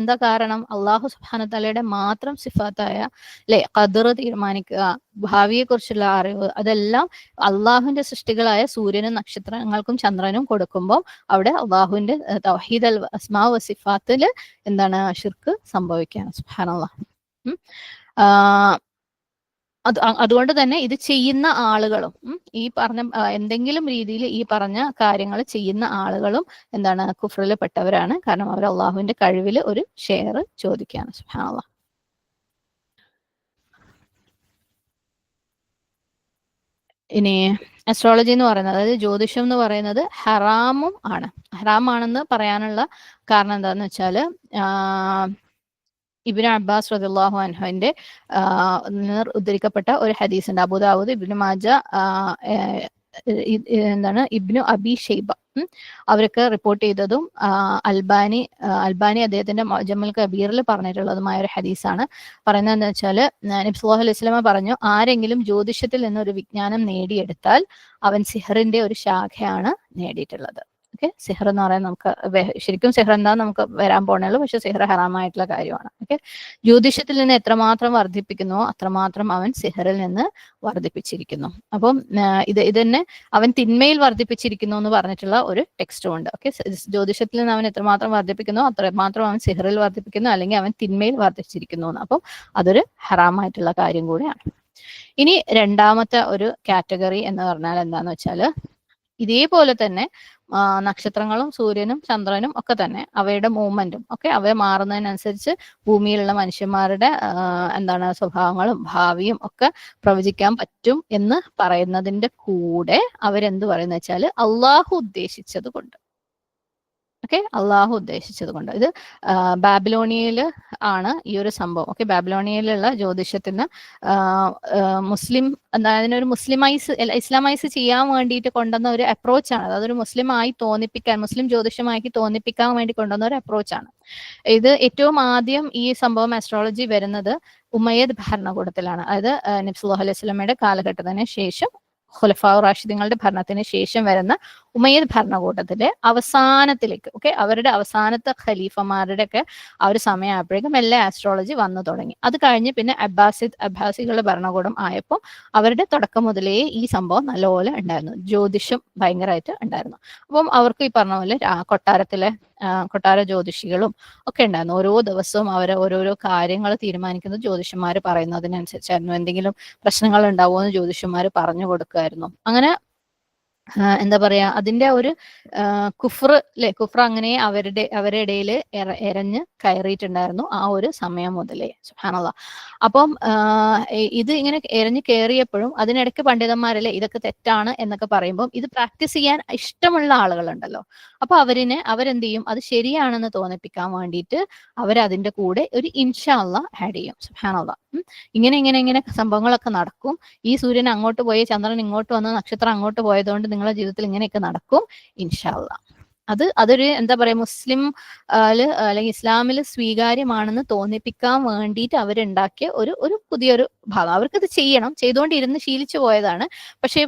എന്താ കാരണം? അള്ളാഹു സുബ്ഹാനഹു വതആലയുടെ മാത്രം സിഫാത്തായ, അല്ലെ, ഖദർ തീരുമാനിക്കുക, ഭാവിയെ കുറിച്ചുള്ള അറിവ്, അതെല്ലാം അള്ളാഹുവിന്റെ സൃഷ്ടികളായ സൂര്യനും നക്ഷത്രങ്ങൾക്കും ചന്ദ്രനും കൊടുക്കുമ്പോൾ അവിടെ അള്ളാഹുവിന്റെ തൗഹീദ് അൽ അസ്മാ വ സിഫാത്തില് എന്താണ് ഷിർക്ക് സംഭവിക്കുകയാണ്. സുബ്ഹാനല്ലാഹ്. അതുകൊണ്ട് തന്നെ ഇത് ചെയ്യുന്ന ആളുകളും, ഈ പറഞ്ഞ എന്തെങ്കിലും രീതിയിൽ ഈ പറഞ്ഞ കാര്യങ്ങൾ ചെയ്യുന്ന ആളുകളും എന്താണ് കുഫ്റിൽ പെട്ടവരാണ്. കാരണം അവർ അള്ളാഹുവിന്റെ കഴിവിൽ ഒരു ഷെയർ ചോദിക്കുകയാണ്. സുബ്ഹാനല്ലാഹ്. ഇനി അസ്ട്രോളജി എന്ന് പറയുന്നത്, അതായത് ജ്യോതിഷം എന്ന് പറയുന്നത് ഹറാമും ആണ്. ഹറാമാണെന്ന് പറയാനുള്ള കാരണം എന്താന്ന് വെച്ചാൽ ഇബ്നു അബ്ബാസ് റളിയല്ലാഹു അൻഹുവിന്റെ ഉദ്ധരിക്കപ്പെട്ട ഒരു ഹദീസ് ഉണ്ട്. അബൂദാവൂദ്, ഇബ്നു മാജ, എന്താണ് ഇബ്നു അബി ഷൈബ അവരൊക്കെ റിപ്പോർട്ട് ചെയ്തതും അൽബാനി അദ്ദേഹത്തിന്റെ മുഅ്ജമുൽ കബീറിൽ പറഞ്ഞിട്ടുള്ളതുമായ ഒരു ഹദീസാണ്. പറയുന്നത് എന്താ വെച്ചാൽ, നബി സല്ലല്ലാഹു അലൈഹി വസല്ലമ പറഞ്ഞു, ആരെങ്കിലും ജ്യോതിഷത്തിൽ നിന്നൊരു വിജ്ഞാനം നേടിയെടുത്താൽ അവൻ സിഹറിന്റെ ഒരു ശാഖയാണ് നേടിയിട്ടുള്ളത്. ഓക്കെ, സിഹർ എന്ന് പറയാൻ നമുക്ക് ശരിക്കും സിഹർ എന്താന്ന് നമുക്ക് വരാൻ പോണുള്ളൂ, പക്ഷെ സിഹർ ഹറാമായിട്ടുള്ള കാര്യമാണ്. ഓക്കെ, ജ്യോതിഷത്തിൽ നിന്ന് എത്രമാത്രം വർദ്ധിപ്പിക്കുന്നുവോ അത്രമാത്രം അവൻ സിഹറിൽ നിന്ന് വർദ്ധിപ്പിച്ചിരിക്കുന്നു. അപ്പം ഇത് തന്നെ അവൻ തിന്മയിൽ വർദ്ധിപ്പിച്ചിരിക്കുന്നു എന്ന് പറഞ്ഞിട്ടുള്ള ഒരു ടെക്സ്റ്റും ഉണ്ട്. ഓക്കെ, ജ്യോതിഷത്തിൽ നിന്ന് അവൻ എത്രമാത്രം വർദ്ധിപ്പിക്കുന്നു അത്രമാത്രം അവൻ സിഹറിൽ വർദ്ധിപ്പിക്കുന്നു, അല്ലെങ്കിൽ അവൻ തിന്മയിൽ വർദ്ധിച്ചിരിക്കുന്നു എന്ന്. അപ്പം അതൊരു ഹറാമായിട്ടുള്ള കാര്യം കൂടിയാണ്. ഇനി രണ്ടാമത്തെ ഒരു കാറ്റഗറി എന്ന് പറഞ്ഞാൽ എന്താന്ന് വെച്ചാൽ, ഇതേപോലെ തന്നെ നക്ഷത്രങ്ങളും സൂര്യനും ചന്ദ്രനും ഒക്കെ തന്നെ അവയുടെ മൂവ്മെന്റും ഒക്കെ അവ മാറുന്നതിനനുസരിച്ച് ഭൂമിയിലുള്ള മനുഷ്യന്മാരുടെ എന്താണ് സ്വഭാവങ്ങളും ഭാവിയും ഒക്കെ പ്രവചിക്കാൻ പറ്റും എന്ന് പറയുന്നതിന്റെ കൂടെ അവരെന്ത് പറയുന്ന വെച്ചാൽ അള്ളാഹു ഉദ്ദേശിച്ചത് കൊണ്ട്. ഓക്കെ, അള്ളാഹു ഉദ്ദേശിച്ചത് കൊണ്ട്. ഇത് ബാബിലോണിയയിൽ ആണ് ഈ ഒരു സംഭവം. ഓക്കെ, ബാബിലോണിയയിലുള്ള ജ്യോതിഷത്തിന് മുസ്ലിം അതിനൊരു ഇസ്ലാമൈസ് ചെയ്യാൻ വേണ്ടിയിട്ട് കൊണ്ടുവന്ന ഒരു അപ്രോച്ചാണ്. അതൊരു മുസ്ലിമായി തോന്നിപ്പിക്കാൻ, മുസ്ലിം ജ്യോതിഷമാക്കി തോന്നിപ്പിക്കാൻ വേണ്ടി കൊണ്ടുവന്ന ഒരു അപ്രോച്ചാണ്. ഇത് ഏറ്റവും ആദ്യം ഈ സംഭവം അസ്ട്രോളജി വരുന്നത് ഉമയ്യദ് ഭരണകൂടത്തിലാണ്. അതായത് നബി സല്ലല്ലാഹു അലൈഹി വസല്ലമയുടെ കാലഘട്ടത്തിന് ശേഷം ഖുലഫാഉർ റാഷിദീങ്ങളുടെ ഭരണത്തിന് ശേഷം വരുന്ന ഉമയ്യദ് ഭരണകൂട്ടത്തിലെ അവസാനത്തിലേക്ക്, ഓക്കെ, അവരുടെ അവസാനത്തെ ഖലീഫമാരുടെ ഒക്കെ ആ ഒരു സമയമായപ്പോഴേക്കും എല്ലാ ആസ്ട്രോളജി വന്നു തുടങ്ങി. അത് കഴിഞ്ഞ് പിന്നെ അബ്ബാസികളുടെ ഭരണകൂടം ആയപ്പോൾ അവരുടെ തുടക്കം മുതലേ ഈ സംഭവം നല്ലപോലെ ഉണ്ടായിരുന്നു, ജ്യോതിഷം ഭയങ്കരമായിട്ട് ഉണ്ടായിരുന്നു. അപ്പം അവർക്ക് ഈ പറഞ്ഞ പോലെ കൊട്ടാര ജ്യോതിഷികളും ഒക്കെ ഉണ്ടായിരുന്നു. ഓരോ ദിവസവും അവരെ ഓരോരോ കാര്യങ്ങൾ തീരുമാനിക്കുന്നത് ജ്യോതിഷന്മാർ പറയുന്നതിനനുസരിച്ചായിരുന്നു. എന്തെങ്കിലും പ്രശ്നങ്ങൾ ഉണ്ടാവുമോ എന്ന് ജ്യോതിഷന്മാർ പറഞ്ഞു കൊടുക്കുമായിരുന്നു. അങ്ങനെ എന്താ പറയാ, അതിന്റെ ഒരു കുഫ്ർ അങ്ങനെ അവരുടെ ഇടയിൽ എരഞ്ഞ് കയറിയിട്ടുണ്ടായിരുന്നു ആ ഒരു സമയം മുതലേ. സുബ്ഹാനല്ലാഹ്. അപ്പം ഇത് ഇങ്ങനെ എരഞ്ഞ് കയറിയപ്പോഴും അതിനിടയ്ക്ക് പണ്ഡിതന്മാരല്ലേ ഇതൊക്കെ തെറ്റാണ് എന്നൊക്കെ പറയുമ്പോൾ ഇത് പ്രാക്ടീസ് ചെയ്യാൻ ഇഷ്ടമുള്ള ആളുകളുണ്ടല്ലോ, അപ്പൊ അവരെന്ത് ചെയ്യും, അത് ശരിയാണെന്ന് തോന്നിപ്പിക്കാൻ വേണ്ടിയിട്ട് അവരതിന്റെ കൂടെ ഒരു ഇൻഷാ അല്ലാഹ് ആഡ് ചെയ്യും. സുബ്ഹാനല്ലാഹ്. ഇങ്ങനെ സംഭവങ്ങളൊക്കെ നടക്കും. ഈ സൂര്യൻ അങ്ങോട്ട് പോയി ചന്ദ്രൻ ഇങ്ങോട്ട് വന്ന് നക്ഷത്രം അങ്ങോട്ട് പോയതുകൊണ്ട് നിങ്ങളുടെ ജീവിതത്തിൽ ഇങ്ങനെയൊക്കെ നടക്കും ഇൻഷാ അല്ലാഹ്. അതൊരു എന്താ പറയാ, അല്ലെങ്കിൽ ഇസ്ലാമിൽ സ്വീകാര്യമാണെന്ന് തോന്നിപ്പിക്കാൻ വേണ്ടിയിട്ട് അവരുണ്ടാക്കിയ ഒരു പുതിയൊരു ഭാഗം. അവർക്കത് ചെയ്തുകൊണ്ടിരുന്ന് ശീലിച്ചു പോയതാണ്. പക്ഷെ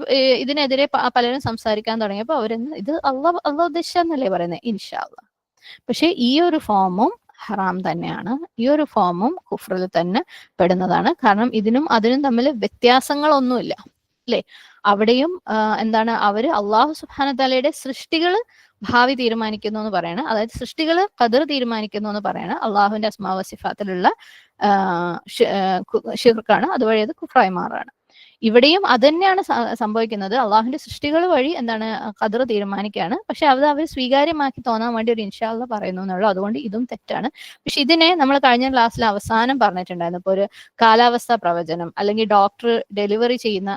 ഇതിനെതിരെ പലരും സംസാരിക്കാൻ തുടങ്ങിയപ്പോൾ ഇത് അള്ളാഹ് ഉദ്ദേശിച്ചെന്നല്ലേ പറയുന്നത്, ഇൻഷാ അല്ലാഹ്. പക്ഷെ ഈ ഒരു ഫോമും ഹറാം തന്നെയാണ്, ഈ ഒരു ഫോമും കുഫ്റിൽ തന്നെ പെടുന്നതാണ്. കാരണം ഇതിനും അതിനും തമ്മിൽ വ്യത്യാസങ്ങളൊന്നുമില്ല, അല്ലെ? അവിടെയും എന്താണ്, അവര് അള്ളാഹു സുബ്ഹാനഹു തആലയുടെ സൃഷ്ടികൾ ഭാവി തീരുമാനിക്കുന്നു എന്ന് പറയണം, അതായത് സൃഷ്ടികൾ ഖദർ തീരുമാനിക്കുന്നു എന്ന് പറയണം. അള്ളാഹുവിന്റെ അസ്മാ വസിഫാത്തിലുള്ള ഷിർക്കാണ്, അതുവഴി അത് കുഫ്റായി മാറാണ്. ഇവിടെയും അത് തന്നെയാണ് സംഭവിക്കുന്നത്. അള്ളാഹുവിന്റെ സൃഷ്ടികൾ വഴി എന്താണ് ഖദർ തീരുമാനിക്കുകയാണ്. പക്ഷെ അവർ സ്വീകാര്യമാക്കി തോന്നാൻ വേണ്ടി ഒരു ഇൻഷാ അല്ലാഹ് പറയുന്നു എന്നുള്ളൂ. അതുകൊണ്ട് ഇതും തെറ്റാണ്. പക്ഷെ ഇതിനെ നമ്മൾ കഴിഞ്ഞ ക്ലാസ്സിൽ അവസാനം പറഞ്ഞിട്ടുണ്ടായിരുന്നു. ഇപ്പൊ ഒരു കാലാവസ്ഥാ പ്രവചനം അല്ലെങ്കിൽ ഡോക്ടർ ഡെലിവറി ചെയ്യുന്ന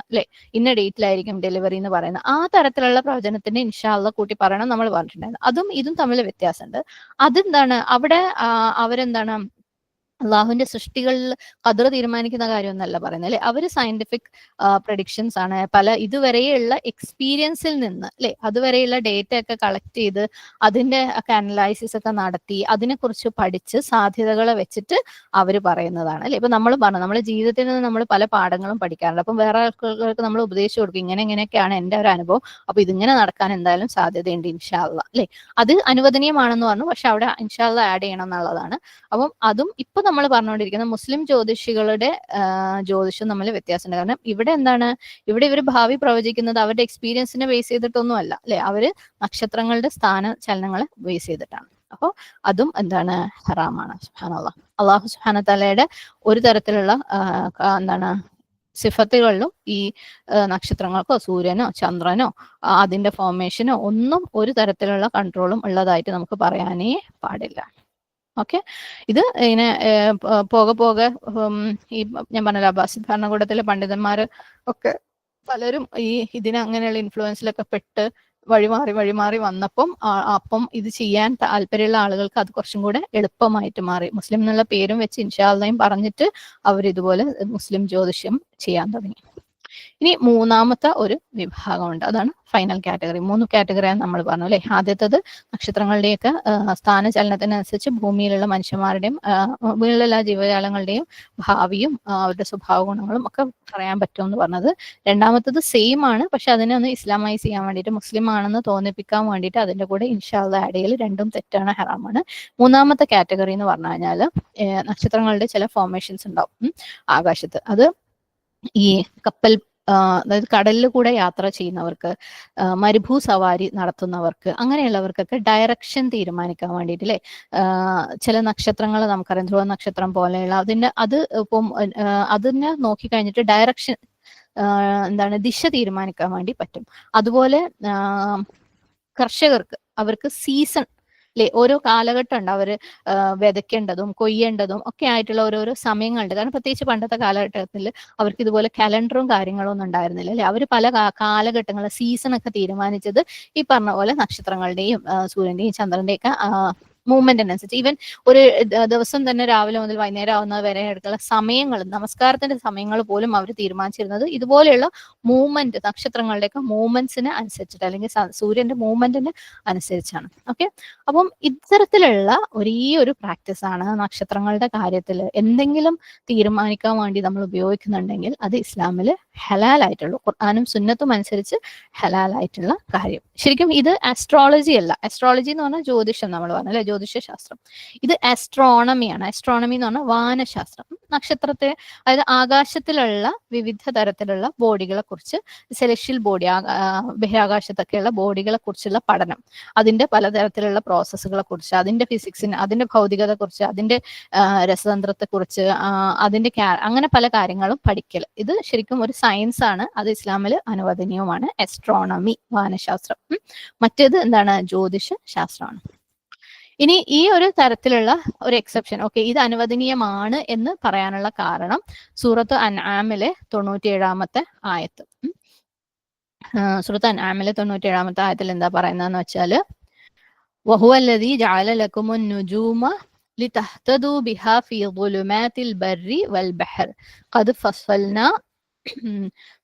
ഇന്ന ഡേറ്റിലായിരിക്കും ഡെലിവറി എന്ന് പറയുന്ന ആ തരത്തിലുള്ള പ്രവചനത്തിന് ഇൻഷാ അല്ലാഹ് കൂട്ടി പറയണം നമ്മൾ പറഞ്ഞിട്ടുണ്ടായിരുന്നു. അതും ഇതും തമ്മിൽ വ്യത്യാസമുണ്ട്. അതെന്താണ്, അവിടെ അവരെന്താണ് അള്ളാഹുവിന്റെ സൃഷ്ടികളിൽ ഖദർ തീരുമാനിക്കുന്ന കാര്യമൊന്നല്ല പറയുന്നത്, അല്ലെ? അവര് സയന്റിഫിക് പ്രഡിക്ഷൻസ് ആണ്. ഇതുവരെയുള്ള എക്സ്പീരിയൻസിൽ നിന്ന് അതുവരെയുള്ള ഡേറ്റ ഒക്കെ കളക്ട് ചെയ്ത് അതിന്റെ ഒക്കെ അനലൈസിസ് ഒക്കെ നടത്തി അതിനെക്കുറിച്ച് പഠിച്ച് സാധ്യതകളെ വെച്ചിട്ട് അവർ പറയുന്നതാണ്, അല്ലെ? ഇപ്പൊ നമ്മുടെ ജീവിതത്തിൽ നിന്ന് നമ്മൾ പല പാഠങ്ങളും പഠിക്കാറുണ്ട്. അപ്പം വേറെ ആൾക്കാർക്ക് നമ്മൾ ഉപദേശിച്ചു കൊടുക്കും, ഇങ്ങനെയൊക്കെയാണ് എന്റെ ഒരു അനുഭവം, അപ്പൊ ഇതിങ്ങനെ നടക്കാൻ എന്തായാലും സാധ്യതയുണ്ട് ഇൻഷാ അല്ലാഹ്, അല്ലെ? അത് അനുവദനീയമാണെന്ന് പറഞ്ഞു, പക്ഷെ അവിടെ ഇൻഷാ അല്ലാഹ് ആഡ് ചെയ്യണം എന്നുള്ളതാണ്. അപ്പം അതും ഇപ്പൊ നമ്മൾ പറഞ്ഞുകൊണ്ടിരിക്കുന്ന മുസ്ലിം ജ്യോതിഷികളുടെ ജ്യോതിഷം തമ്മിൽ വ്യത്യാസമുണ്ട്. കാരണം ഇവിടെ എന്താണ്, ഇവിടെ ഇവർ ഭാവി പ്രവചിക്കുന്നത് അവരുടെ എക്സ്പീരിയൻസിനെ ബേസ് ചെയ്തിട്ടൊന്നും അല്ല, അല്ലെ? അവര് നക്ഷത്രങ്ങളുടെ സ്ഥാന ചലനങ്ങളെ ബേസ് ചെയ്തിട്ടാണ്. അപ്പോൾ അതും എന്താണ്, ഹറാമാണ്. സുബ്ഹാനല്ലാഹ്. അള്ളാഹു സുബ്ഹാനഹു തആലയുടെ ഒരു തരത്തിലുള്ള എന്താണ് സിഫത്തുകളിലും ഈ നക്ഷത്രങ്ങൾക്കോ സൂര്യനോ ചന്ദ്രനോ അതിന്റെ ഫോർമേഷനോ ഒന്നും ഒരു തരത്തിലുള്ള കൺട്രോളും ഉള്ളതായിട്ട് നമുക്ക് പറയാനേ പാടില്ല. ഓക്കെ, ഇത് ഇങ്ങനെ പോകെ ഈ ഞാൻ പറഞ്ഞല്ലോ അബ്ബാസിദ് ഭരണകൂടത്തിലെ പണ്ഡിതന്മാർ ഒക്കെ പലരും ഈ അങ്ങനെയുള്ള ഇൻഫ്ലുവൻസിലൊക്കെ പെട്ട് വഴിമാറി വന്നപ്പം അപ്പം ഇത് ചെയ്യാൻ താല്പര്യമുള്ള ആളുകൾക്ക് അത് കുറച്ചും കൂടെ എളുപ്പമായിട്ട് മാറി. മുസ്ലിം എന്നുള്ള പേരും വെച്ച് ഇൻഷാ അള്ളയും പറഞ്ഞിട്ട് അവരിതുപോലെ മുസ്ലിം ജ്യോതിഷം ചെയ്യാൻ തുടങ്ങി. ഇനി മൂന്നാമത്തെ ഒരു വിഭാഗമുണ്ട്, അതാണ് ഫൈനൽ കാറ്റഗറി. 3 കാറ്റഗറിയാണ് നമ്മൾ പറഞ്ഞു അല്ലെ. ആദ്യത്തത് നക്ഷത്രങ്ങളുടെയൊക്കെ സ്ഥാനചലനത്തിനനുസരിച്ച് ഭൂമിയിലുള്ള മനുഷ്യന്മാരുടെയും ഭൂമിയിലുള്ള ജീവജാലങ്ങളുടെയും ഭാവിയും അവരുടെ സ്വഭാവ ഗുണങ്ങളും ഒക്കെ പറയാൻ പറ്റുമെന്ന് പറഞ്ഞത്. രണ്ടാമത്തത് സെയിം ആണ്, പക്ഷെ അതിനെ ഒന്ന് ഇസ്ലാമൈസ് ചെയ്യാൻ വേണ്ടിയിട്ട്, മുസ്ലിം ആണെന്ന് തോന്നിപ്പിക്കാൻ വേണ്ടിയിട്ട് അതിന്റെ കൂടെ ഇൻഷാ അള്ളാ ആഡ് ചെയ്യൽ. രണ്ടും തെറ്റാണ്, ഹറാമാണ്. മൂന്നാമത്തെ കാറ്റഗറി എന്ന് പറഞ്ഞു കഴിഞ്ഞാൽ നക്ഷത്രങ്ങളുടെ ചില ഫോർമേഷൻസ് ഉണ്ടാവും ആകാശത്ത്. അത് ഈ കപ്പൽ അതായത് കടലിൽ കൂടെ യാത്ര ചെയ്യുന്നവർക്ക്, മരുഭൂ സവാരി നടത്തുന്നവർക്ക്, അങ്ങനെയുള്ളവർക്കൊക്കെ ഡയറക്ഷൻ തീരുമാനിക്കാൻ വേണ്ടിയിട്ട് അല്ലെ, ചില നക്ഷത്രങ്ങൾ നമുക്കറിയാം, ധ്രുവ നക്ഷത്രം പോലെയുള്ള അത് ഇപ്പം അതിനെ നോക്കിക്കഴിഞ്ഞിട്ട് ഡയറക്ഷൻ ദിശ തീരുമാനിക്കാൻ വേണ്ടി പറ്റും. അതുപോലെ കർഷകർക്ക് അവർക്ക് സീസൺ അല്ലെ, ഓരോ കാലഘട്ടം ഉണ്ട്, അവര് വിതയ്ക്കേണ്ടതും കൊയ്യേണ്ടതും ഒക്കെ ആയിട്ടുള്ള ഓരോരോ സമയങ്ങളുണ്ട്. കാരണം പ്രത്യേകിച്ച് പണ്ടത്തെ കാലഘട്ടത്തിൽ അവർക്ക് ഇതുപോലെ കലണ്ടറും കാര്യങ്ങളും ഒന്നും ഉണ്ടായിരുന്നില്ല അല്ലെ. അവർ പല കാലഘട്ടങ്ങൾ സീസൺ ഒക്കെ തീരുമാനിച്ചത് ഈ പറഞ്ഞ പോലെ നക്ഷത്രങ്ങളുടെയും സൂര്യന്റെയും ചന്ദ്രന്റെയും ഒക്കെ മൂവ്മെന്റിനനുസരിച്ച്. ഈവൻ ഒരു ദിവസം തന്നെ രാവിലെ മുതൽ വൈകുന്നേരം ആവുന്നത് വരെ എടുക്കുന്ന സമയങ്ങൾ, നമസ്കാരത്തിന്റെ സമയങ്ങൾ പോലും അവർ തീരുമാനിച്ചിരുന്നത് ഇതുപോലെയുള്ള മൂവ്മെന്റ്, നക്ഷത്രങ്ങളുടെയൊക്കെ മൂവ്മെന്റ്സിന് അനുസരിച്ചിട്ട്, അല്ലെങ്കിൽ സൂര്യന്റെ മൂവ്മെന്റിന് അനുസരിച്ചാണ്. ഓക്കെ, അപ്പം ഇത്തരത്തിലുള്ള ഒരു പ്രാക്ടീസ് ആണ് നക്ഷത്രങ്ങളുടെ കാര്യത്തിൽ എന്തെങ്കിലും തീരുമാനിക്കാൻ വേണ്ടി നമ്മൾ ഉപയോഗിക്കുന്നുണ്ടെങ്കിൽ അത് ഇസ്ലാമിൽ ഹലാലായിട്ടുള്ളൂ, ഖുർആനും സുന്നത്തും അനുസരിച്ച് ഹലാലായിട്ടുള്ള കാര്യം. ശരിക്കും ഇത് ആസ്ട്രോളജി അല്ല. ആസ്ട്രോളജി എന്ന് പറഞ്ഞാൽ ജ്യോതിഷം, നമ്മൾ പറഞ്ഞല്ലേ, ജ്യോതിഷ ശാസ്ത്രം. ഇത് ആസ്ട്രോണമിയാണ്. ആസ്ട്രോണമി എന്ന് പറഞ്ഞാൽ വാനശാസ്ത്രം. നക്ഷത്രത്തെ, അതായത് ആകാശത്തിലുള്ള വിവിധ തരത്തിലുള്ള ബോഡികളെ കുറിച്ച്, സെലഷ്യൽ ബോഡി, ബഹിരാകാശത്തൊക്കെയുള്ള ബോഡികളെ കുറിച്ചുള്ള പഠനം, അതിന്റെ പലതരത്തിലുള്ള പ്രോസസ്സുകളെ കുറിച്ച്, അതിന്റെ ഫിസിക്സിന്, അതിന്റെ ഭൗതികതയെ കുറിച്ച്, അതിന്റെ രസതന്ത്രത്തെ കുറിച്ച്, അതിന്റെ അങ്ങനെ പല കാര്യങ്ങളും പഠിക്കൽ. ഇത് ശരിക്കും ഒരു സയൻസ് ആണ്. അത് ഇസ്ലാമിൽ അനുവദനീയവുമാണ്. ആസ്ട്രോണമി, വാനശാസ്ത്രം. മറ്റേത് ജ്യോതിഷ ശാസ്ത്രമാണ്. ഇനി ഈ ഒരു തരത്തിലുള്ള ഒരു എക്സെപ്ഷൻ, ഓക്കെ, ഇത് അനുവദനീയമാണ് എന്ന് പറയാനുള്ള കാരണം സൂറത്ത് അൻആമിലെ 97-ാമത്തെ ആയത്ത്. സൂറത്ത് അൻആമിലെ 97-ാമത്തെ ആയത്തിൽ എന്താ പറയുന്നതെന്ന് വെച്ചാൽ, വഹുവല്ലദീ ജഅല ലക്കുമുൻ നുജൂമ ലിതഹ്തദൂ ബിഹാ ഫീ ളുലുമാതിൽ ബർരി വൽ ബഹർ ഖദ്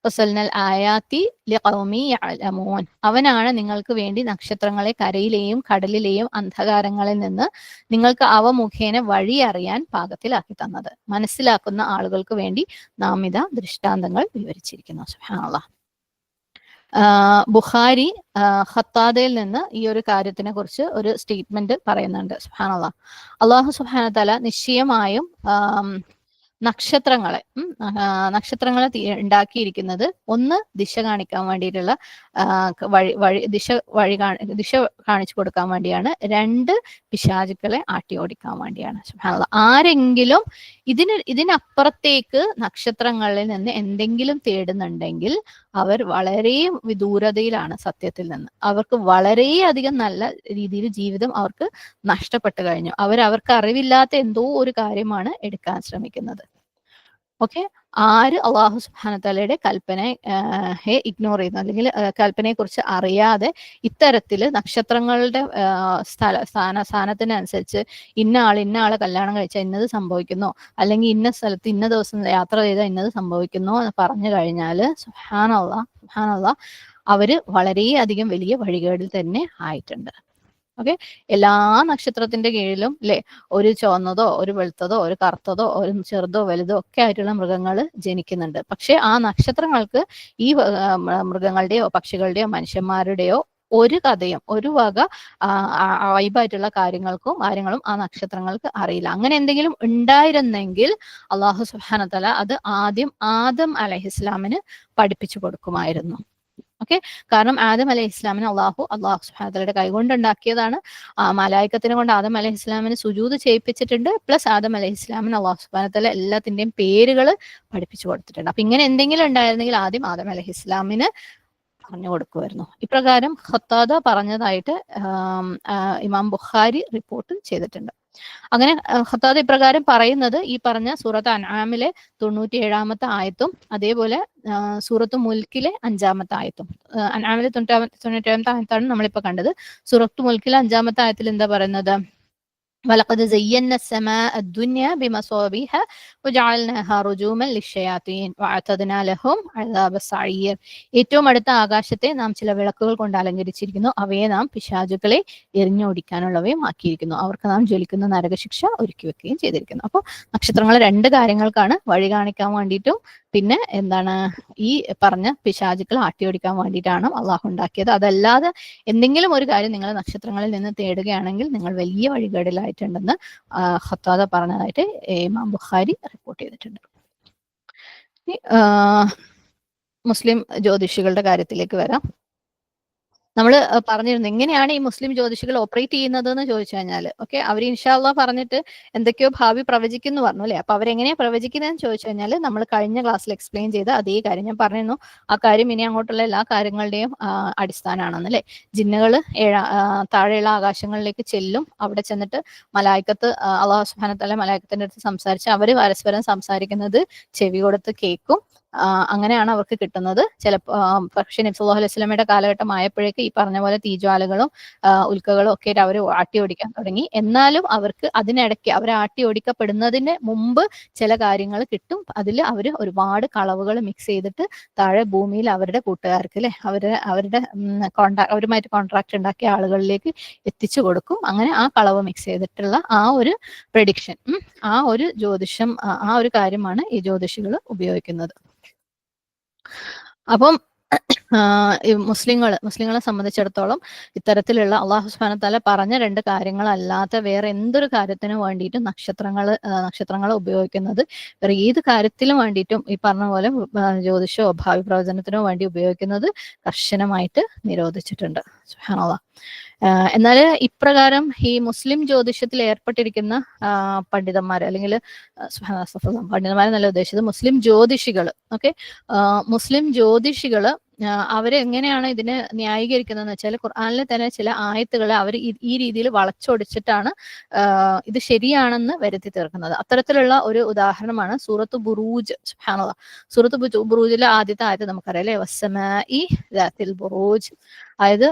ഫസൽനൽ ആയാതി ലിഖൗമി യഅലമൂൻ. അവനാണ് നിങ്ങൾക്ക് വേണ്ടി നക്ഷത്രങ്ങളെ കരയിലെയും കടലിലെയും അന്ധകാരങ്ങളിൽ നിന്ന് നിങ്ങൾക്ക് അവ മുഖേന വഴി അറിയാൻ പാകത്തിലാക്കി തന്നത്. മനസ്സിലാക്കുന്ന ആളുകൾക്ക് വേണ്ടി നാം ഇതാ ദൃഷ്ടാന്തങ്ങൾ വിവരിച്ചിരിക്കുന്നു. സുബ്ഹാനല്ലാഹ്. ബുഖാരി ഖത്താദയിൽ നിന്ന് ഈ ഒരു കാര്യത്തിനെ കുറിച്ച് ഒരു സ്റ്റേറ്റ്മെന്റ് പറയുന്നുണ്ട്. സുബ്ഹാനല്ലാഹ്. അല്ലാഹു സുബ്ഹാനഹു തആല നിശ്ചയമായും നക്ഷത്രങ്ങളെ ഉണ്ടാക്കിയിരിക്കുന്നത് ഒന്ന് ദിശ കാണിക്കാൻ വേണ്ടിയിട്ടുള്ള ദിശ കാണിച്ചു കൊടുക്കാൻ വേണ്ടിയാണ്, രണ്ട് പിശാചുക്കളെ ആട്ടി ഓടിക്കാൻ വേണ്ടിയാണ്. സുബ്ഹാനല്ലാഹ്. ആരെങ്കിലും ഇതിനപ്പുറത്തേക്ക് നക്ഷത്രങ്ങളിൽ നിന്ന് എന്തെങ്കിലും തേടുന്നുണ്ടെങ്കിൽ അവർ വളരെ വിദൂരതയിലാണ് സത്യത്തിൽ നിന്ന്. അവർക്ക് വളരെയധികം നല്ല രീതിയിൽ ജീവിതം അവർക്ക് നഷ്ടപ്പെട്ടു കഴിഞ്ഞു. അവർക്ക് അറിവില്ലാത്ത എന്തോ ഒരു കാര്യമാണ് എടുക്കാൻ ശ്രമിക്കുന്നത്. ഓക്കെ, ആര് അള്ളാഹു സുബ്ഹാനഹു തആലയുടെ കൽപ്പനയെ ഇഗ്നോർ ചെയ്യുന്നു, അല്ലെങ്കിൽ കൽപ്പനയെ കുറിച്ച് അറിയാതെ ഇത്തരത്തിൽ നക്ഷത്രങ്ങളുടെ സ്ഥാനത്തിനനുസരിച്ച് ഇന്ന ആളെ കല്യാണം കഴിച്ചാൽ ഇന്നത് സംഭവിക്കുന്നു, അല്ലെങ്കിൽ ഇന്ന സ്ഥലത്ത് ഇന്ന ദിവസം യാത്ര ചെയ്താൽ ഇന്നത് സംഭവിക്കുന്നു എന്ന് പറഞ്ഞു കഴിഞ്ഞാൽ സുബ്ഹാനല്ലാഹ് അവര് വളരെയധികം വലിയ വഴികേടിൽ തന്നെ ആയിട്ടുണ്ട്. ഓക്കെ, എല്ലാ നക്ഷത്രത്തിന്റെ കീഴിലും അല്ലെ ഒരു ചുവന്നതോ ഒരു വെളുത്തതോ ഒരു കറുത്തതോ ഒരു ചെറുതോ വലുതോ ഒക്കെ ആയിട്ടുള്ള മൃഗങ്ങൾ ജനിക്കുന്നുണ്ട്. പക്ഷെ ആ നക്ഷത്രങ്ങൾക്ക് ഈ മൃഗങ്ങളുടെയോ പക്ഷികളുടെയോ മനുഷ്യന്മാരുടെയോ ഒരു കഥയും ഒരു വക വൈബായിട്ടുള്ള കാര്യങ്ങളും ആ നക്ഷത്രങ്ങൾക്ക് അറിയില്ല. അങ്ങനെ എന്തെങ്കിലും ഉണ്ടായിരുന്നെങ്കിൽ അള്ളാഹു സുബ്ഹാനഹു തആല അത് ആദ്യം ആദം അലൈഹിസ്സലാമിന് പഠിപ്പിച്ചു കൊടുക്കുമായിരുന്നു. ഓക്കെ, കാരണം ആദം അലൈഹി ഇസ്ലാമിന് അള്ളാഹു സുബ്ഹാനഹു തആലയുടെ കൈകൊണ്ടുണ്ടാക്കിയതാണ്. മലായിക്കത്തിനെ കൊണ്ട് ആദം അലൈഹി ഇസ്ലാമിന് സുജൂദ് ചെയ്യിപ്പിച്ചിട്ടുണ്ട്. പ്ലസ് ആദം അലൈഹി ഇസ്ലാമിന് അള്ളാഹു സുബ്ഹാനഹു തആല എല്ലാത്തിന്റെയും പേരുകൾ പഠിപ്പിച്ചു കൊടുത്തിട്ടുണ്ട്. അപ്പൊ ഇങ്ങനെ എന്തെങ്കിലും ഉണ്ടായിരുന്നെങ്കിൽ ആദ്യം ആദം അലൈഹി ഇസ്ലാമിന് പറഞ്ഞു കൊടുക്കുമായിരുന്നു. ഇപ്രകാരം ഖത്താദ പറഞ്ഞതായിട്ട് ഇമാം ബുഖാരി റിപ്പോർട്ട് ചെയ്തിട്ടുണ്ട്. അങ്ങനെ ഖത്താദ് ഇപ്രകാരം പറയുന്നത് ഈ പറഞ്ഞ സൂറത്ത് അൻആമിലെ 97-ാമത്തെ ആയത്തും അതേപോലെ സൂറത്ത് മുൽക്കിലെ 5-ാമത്തെ ആയത്തും. അൻആമിലെ 97-ാമത്തെ ആയത്താണ് നമ്മളിപ്പോ കണ്ടത്. സൂറത്ത് മുൽക്കിലെ 5-ാമത്തെ ആയത്തിൽ എന്താ പറയുന്നത്? വലഖദ് സയ്യന്ന السماء الدنيا بمصابيح وجعلناها رجوما للشياطين وأعتدنا لهم عذاب السعير. ഏറ്റവും അടുത്ത ആകാശത്തെ നാം ചില വിളക്കുകൾ കൊണ്ട് അലങ്കരിച്ചിരിക്കുന്നു, അവയെ നാം പിശാചുക്കളെ എറിഞ്ഞോടിക്കാനുള്ളവയും ആക്കിയിരിക്കുന്നു, അവർക്ക് നാം ജ്വലിക്കുന്ന നരകശിക്ഷ ഒരുക്കി വെക്കുകയും ചെയ്തിരിക്കുന്നു. അപ്പോൾ നക്ഷത്രങ്ങൾ രണ്ട് കാര്യങ്ങൾക്കാണ്: വഴി കാണിക്കാൻ വേണ്ടിയിട്ടും പിന്നെ എന്താണ് ഈ പറഞ്ഞ പിശാചുക്കളെ ആട്ടിയോടിക്കാൻ വേണ്ടിയിട്ടാണ് അള്ളാഹു ഉണ്ടാക്കിയത്. അതല്ലാതെ എന്തെങ്കിലും ഒരു കാര്യം നിങ്ങൾ നക്ഷത്രങ്ങളിൽ നിന്ന് തേടുകയാണെങ്കിൽ നിങ്ങൾ വലിയ വഴികേടിലായിട്ടുണ്ടെന്ന് ഖത്താദ പറഞ്ഞതായിട്ട് ഇമാം ബുഖാരി റിപ്പോർട്ട് ചെയ്തിട്ടുണ്ട്. മുസ്ലിം ജ്യോതിഷികളുടെ കാര്യത്തിലേക്ക് വരാം. നമ്മൾ പറഞ്ഞിരുന്നു എങ്ങനെയാണ് ഈ മുസ്ലിം ജ്യോതിഷികൾ ഓപ്പറേറ്റ് ചെയ്യുന്നത് എന്ന് ചോദിച്ചു കഴിഞ്ഞാൽ, ഓക്കെ, അവർ ഇൻഷാ അള്ളാഹ് പറഞ്ഞിട്ട് എന്തൊക്കെയോ ഭാവി പ്രവചിക്കുന്നു പറഞ്ഞു അല്ലെ. അപ്പൊ അവരെങ്ങനെയാ പ്രവചിക്കുന്നതെന്ന് ചോദിച്ചു കഴിഞ്ഞാൽ നമ്മൾ കഴിഞ്ഞ ക്ലാസ്സിൽ എക്സ്പ്ലെയിൻ ചെയ്ത അതേ കാര്യം ഞാൻ പറഞ്ഞിരുന്നു. ആ കാര്യം ഇനി അങ്ങോട്ടുള്ള എല്ലാ കാര്യങ്ങളുടെയും അടിസ്ഥാനമാണെന്ന് അല്ലെ. ജിന്നുകൾ താഴെയുള്ള ആകാശങ്ങളിലേക്ക് ചെല്ലും. അവിടെ ചെന്നിട്ട് മലായിക്കത്ത് അള്ളാഹു സുബ്ഹാനഹു വ തആല മലായിക്കത്തിന്റെ അടുത്ത് സംസാരിച്ച് അവർ പരസ്പരം സംസാരിക്കുന്നത് ചെവി കൊടുത്ത് കേൾക്കും. അങ്ങനെയാണ് അവർക്ക് കിട്ടുന്നത്. ചിലപ്പോൾ പക്ഷേ നബി സല്ലല്ലാഹു അലൈഹി വസല്ലമയുടെ കാലഘട്ടം ആയപ്പോഴേക്ക് ഈ പറഞ്ഞ പോലെ തീജ്വാലകളും ഉൽക്കകളും ഒക്കെ അവർ ആട്ടി ഓടിക്കാൻ തുടങ്ങി. എന്നാലും അവർക്ക് അതിനിടയ്ക്ക് അവർ ആട്ടി ഓടിക്കപ്പെടുന്നതിന് മുമ്പ് ചില കാര്യങ്ങൾ കിട്ടും. അതിൽ അവർ ഒരുപാട് കളവുകൾ മിക്സ് ചെയ്തിട്ട് താഴെ ഭൂമിയിൽ അവരുടെ കൂട്ടുകാർക്ക് അല്ലെ അവരുടെ അവരുമായിട്ട് കോൺട്രാക്ട് ഉണ്ടാക്കിയ ആളുകളിലേക്ക് എത്തിച്ചു കൊടുക്കും. അങ്ങനെ ആ കളവ് മിക്സ് ചെയ്തിട്ടുള്ള ആ ഒരു പ്രഡിക്ഷൻ, ആ ഒരു ജ്യോതിഷം, ആ ഒരു കാര്യമാണ് ഈ ജ്യോതിഷികൾ ഉപയോഗിക്കുന്നത്. അപ്പം മുസ്ലിങ്ങളെ സംബന്ധിച്ചിടത്തോളം ഇത്തരത്തിലുള്ള അള്ളാഹു സുബ്ഹാനഹു വ തആല പറഞ്ഞ രണ്ട് കാര്യങ്ങളല്ലാത്ത വേറെ എന്തൊരു കാര്യത്തിന് വേണ്ടിയിട്ടും നക്ഷത്രങ്ങളെ ഉപയോഗിക്കുന്നത്, വേറെ ഏത് കാര്യത്തിലും വേണ്ടിയിട്ടും ഈ പറഞ്ഞ പോലെ ജ്യോതിഷോ ഭാവി പ്രവചനത്തിനോ വേണ്ടി ഉപയോഗിക്കുന്നത് കർശനമായിട്ട് നിരോധിച്ചിട്ടുണ്ട്. സുബ്ഹാനല്ലാഹ്. എന്നാൽ ഇപ്രകാരം ഈ മുസ്ലിം ജ്യോതിഷത്തിൽ ഏർപ്പെട്ടിരിക്കുന്ന പണ്ഡിതന്മാർ അല്ലെങ്കിൽ പണ്ഡിതന്മാരെന്നല്ല ഉദ്ദേശിച്ചത്, മുസ്ലിം ജ്യോതിഷികൾ, ഓക്കെ, മുസ്ലിം ജ്യോതിഷികള് അവരെങ്ങനെയാണ് ഇതിനെ ന്യായീകരിക്കുന്നതെന്ന് വെച്ചാൽ ഖുർആനിലെ തന്നെ ചില ആയത്തുകളെ അവർ ഈ രീതിയിൽ വളച്ചൊടിച്ചിട്ടാണ് ഇത് ശരിയാണെന്ന് വരുത്തി തീർക്കുന്നത്. അത്തരത്തിലുള്ള ഒരു ഉദാഹരണമാണ് സൂറത്ത് ബുറൂജ്. സുബ്ഹാനല്ലാഹ്. സൂറത്ത് ബുറൂജിലെ ആദ്യത്തെ ആയത്ത് നമുക്കറിയാം അല്ലെ, വസ്സമാഇ ദാത്തിൽ ബുറൂജ്. അതായത്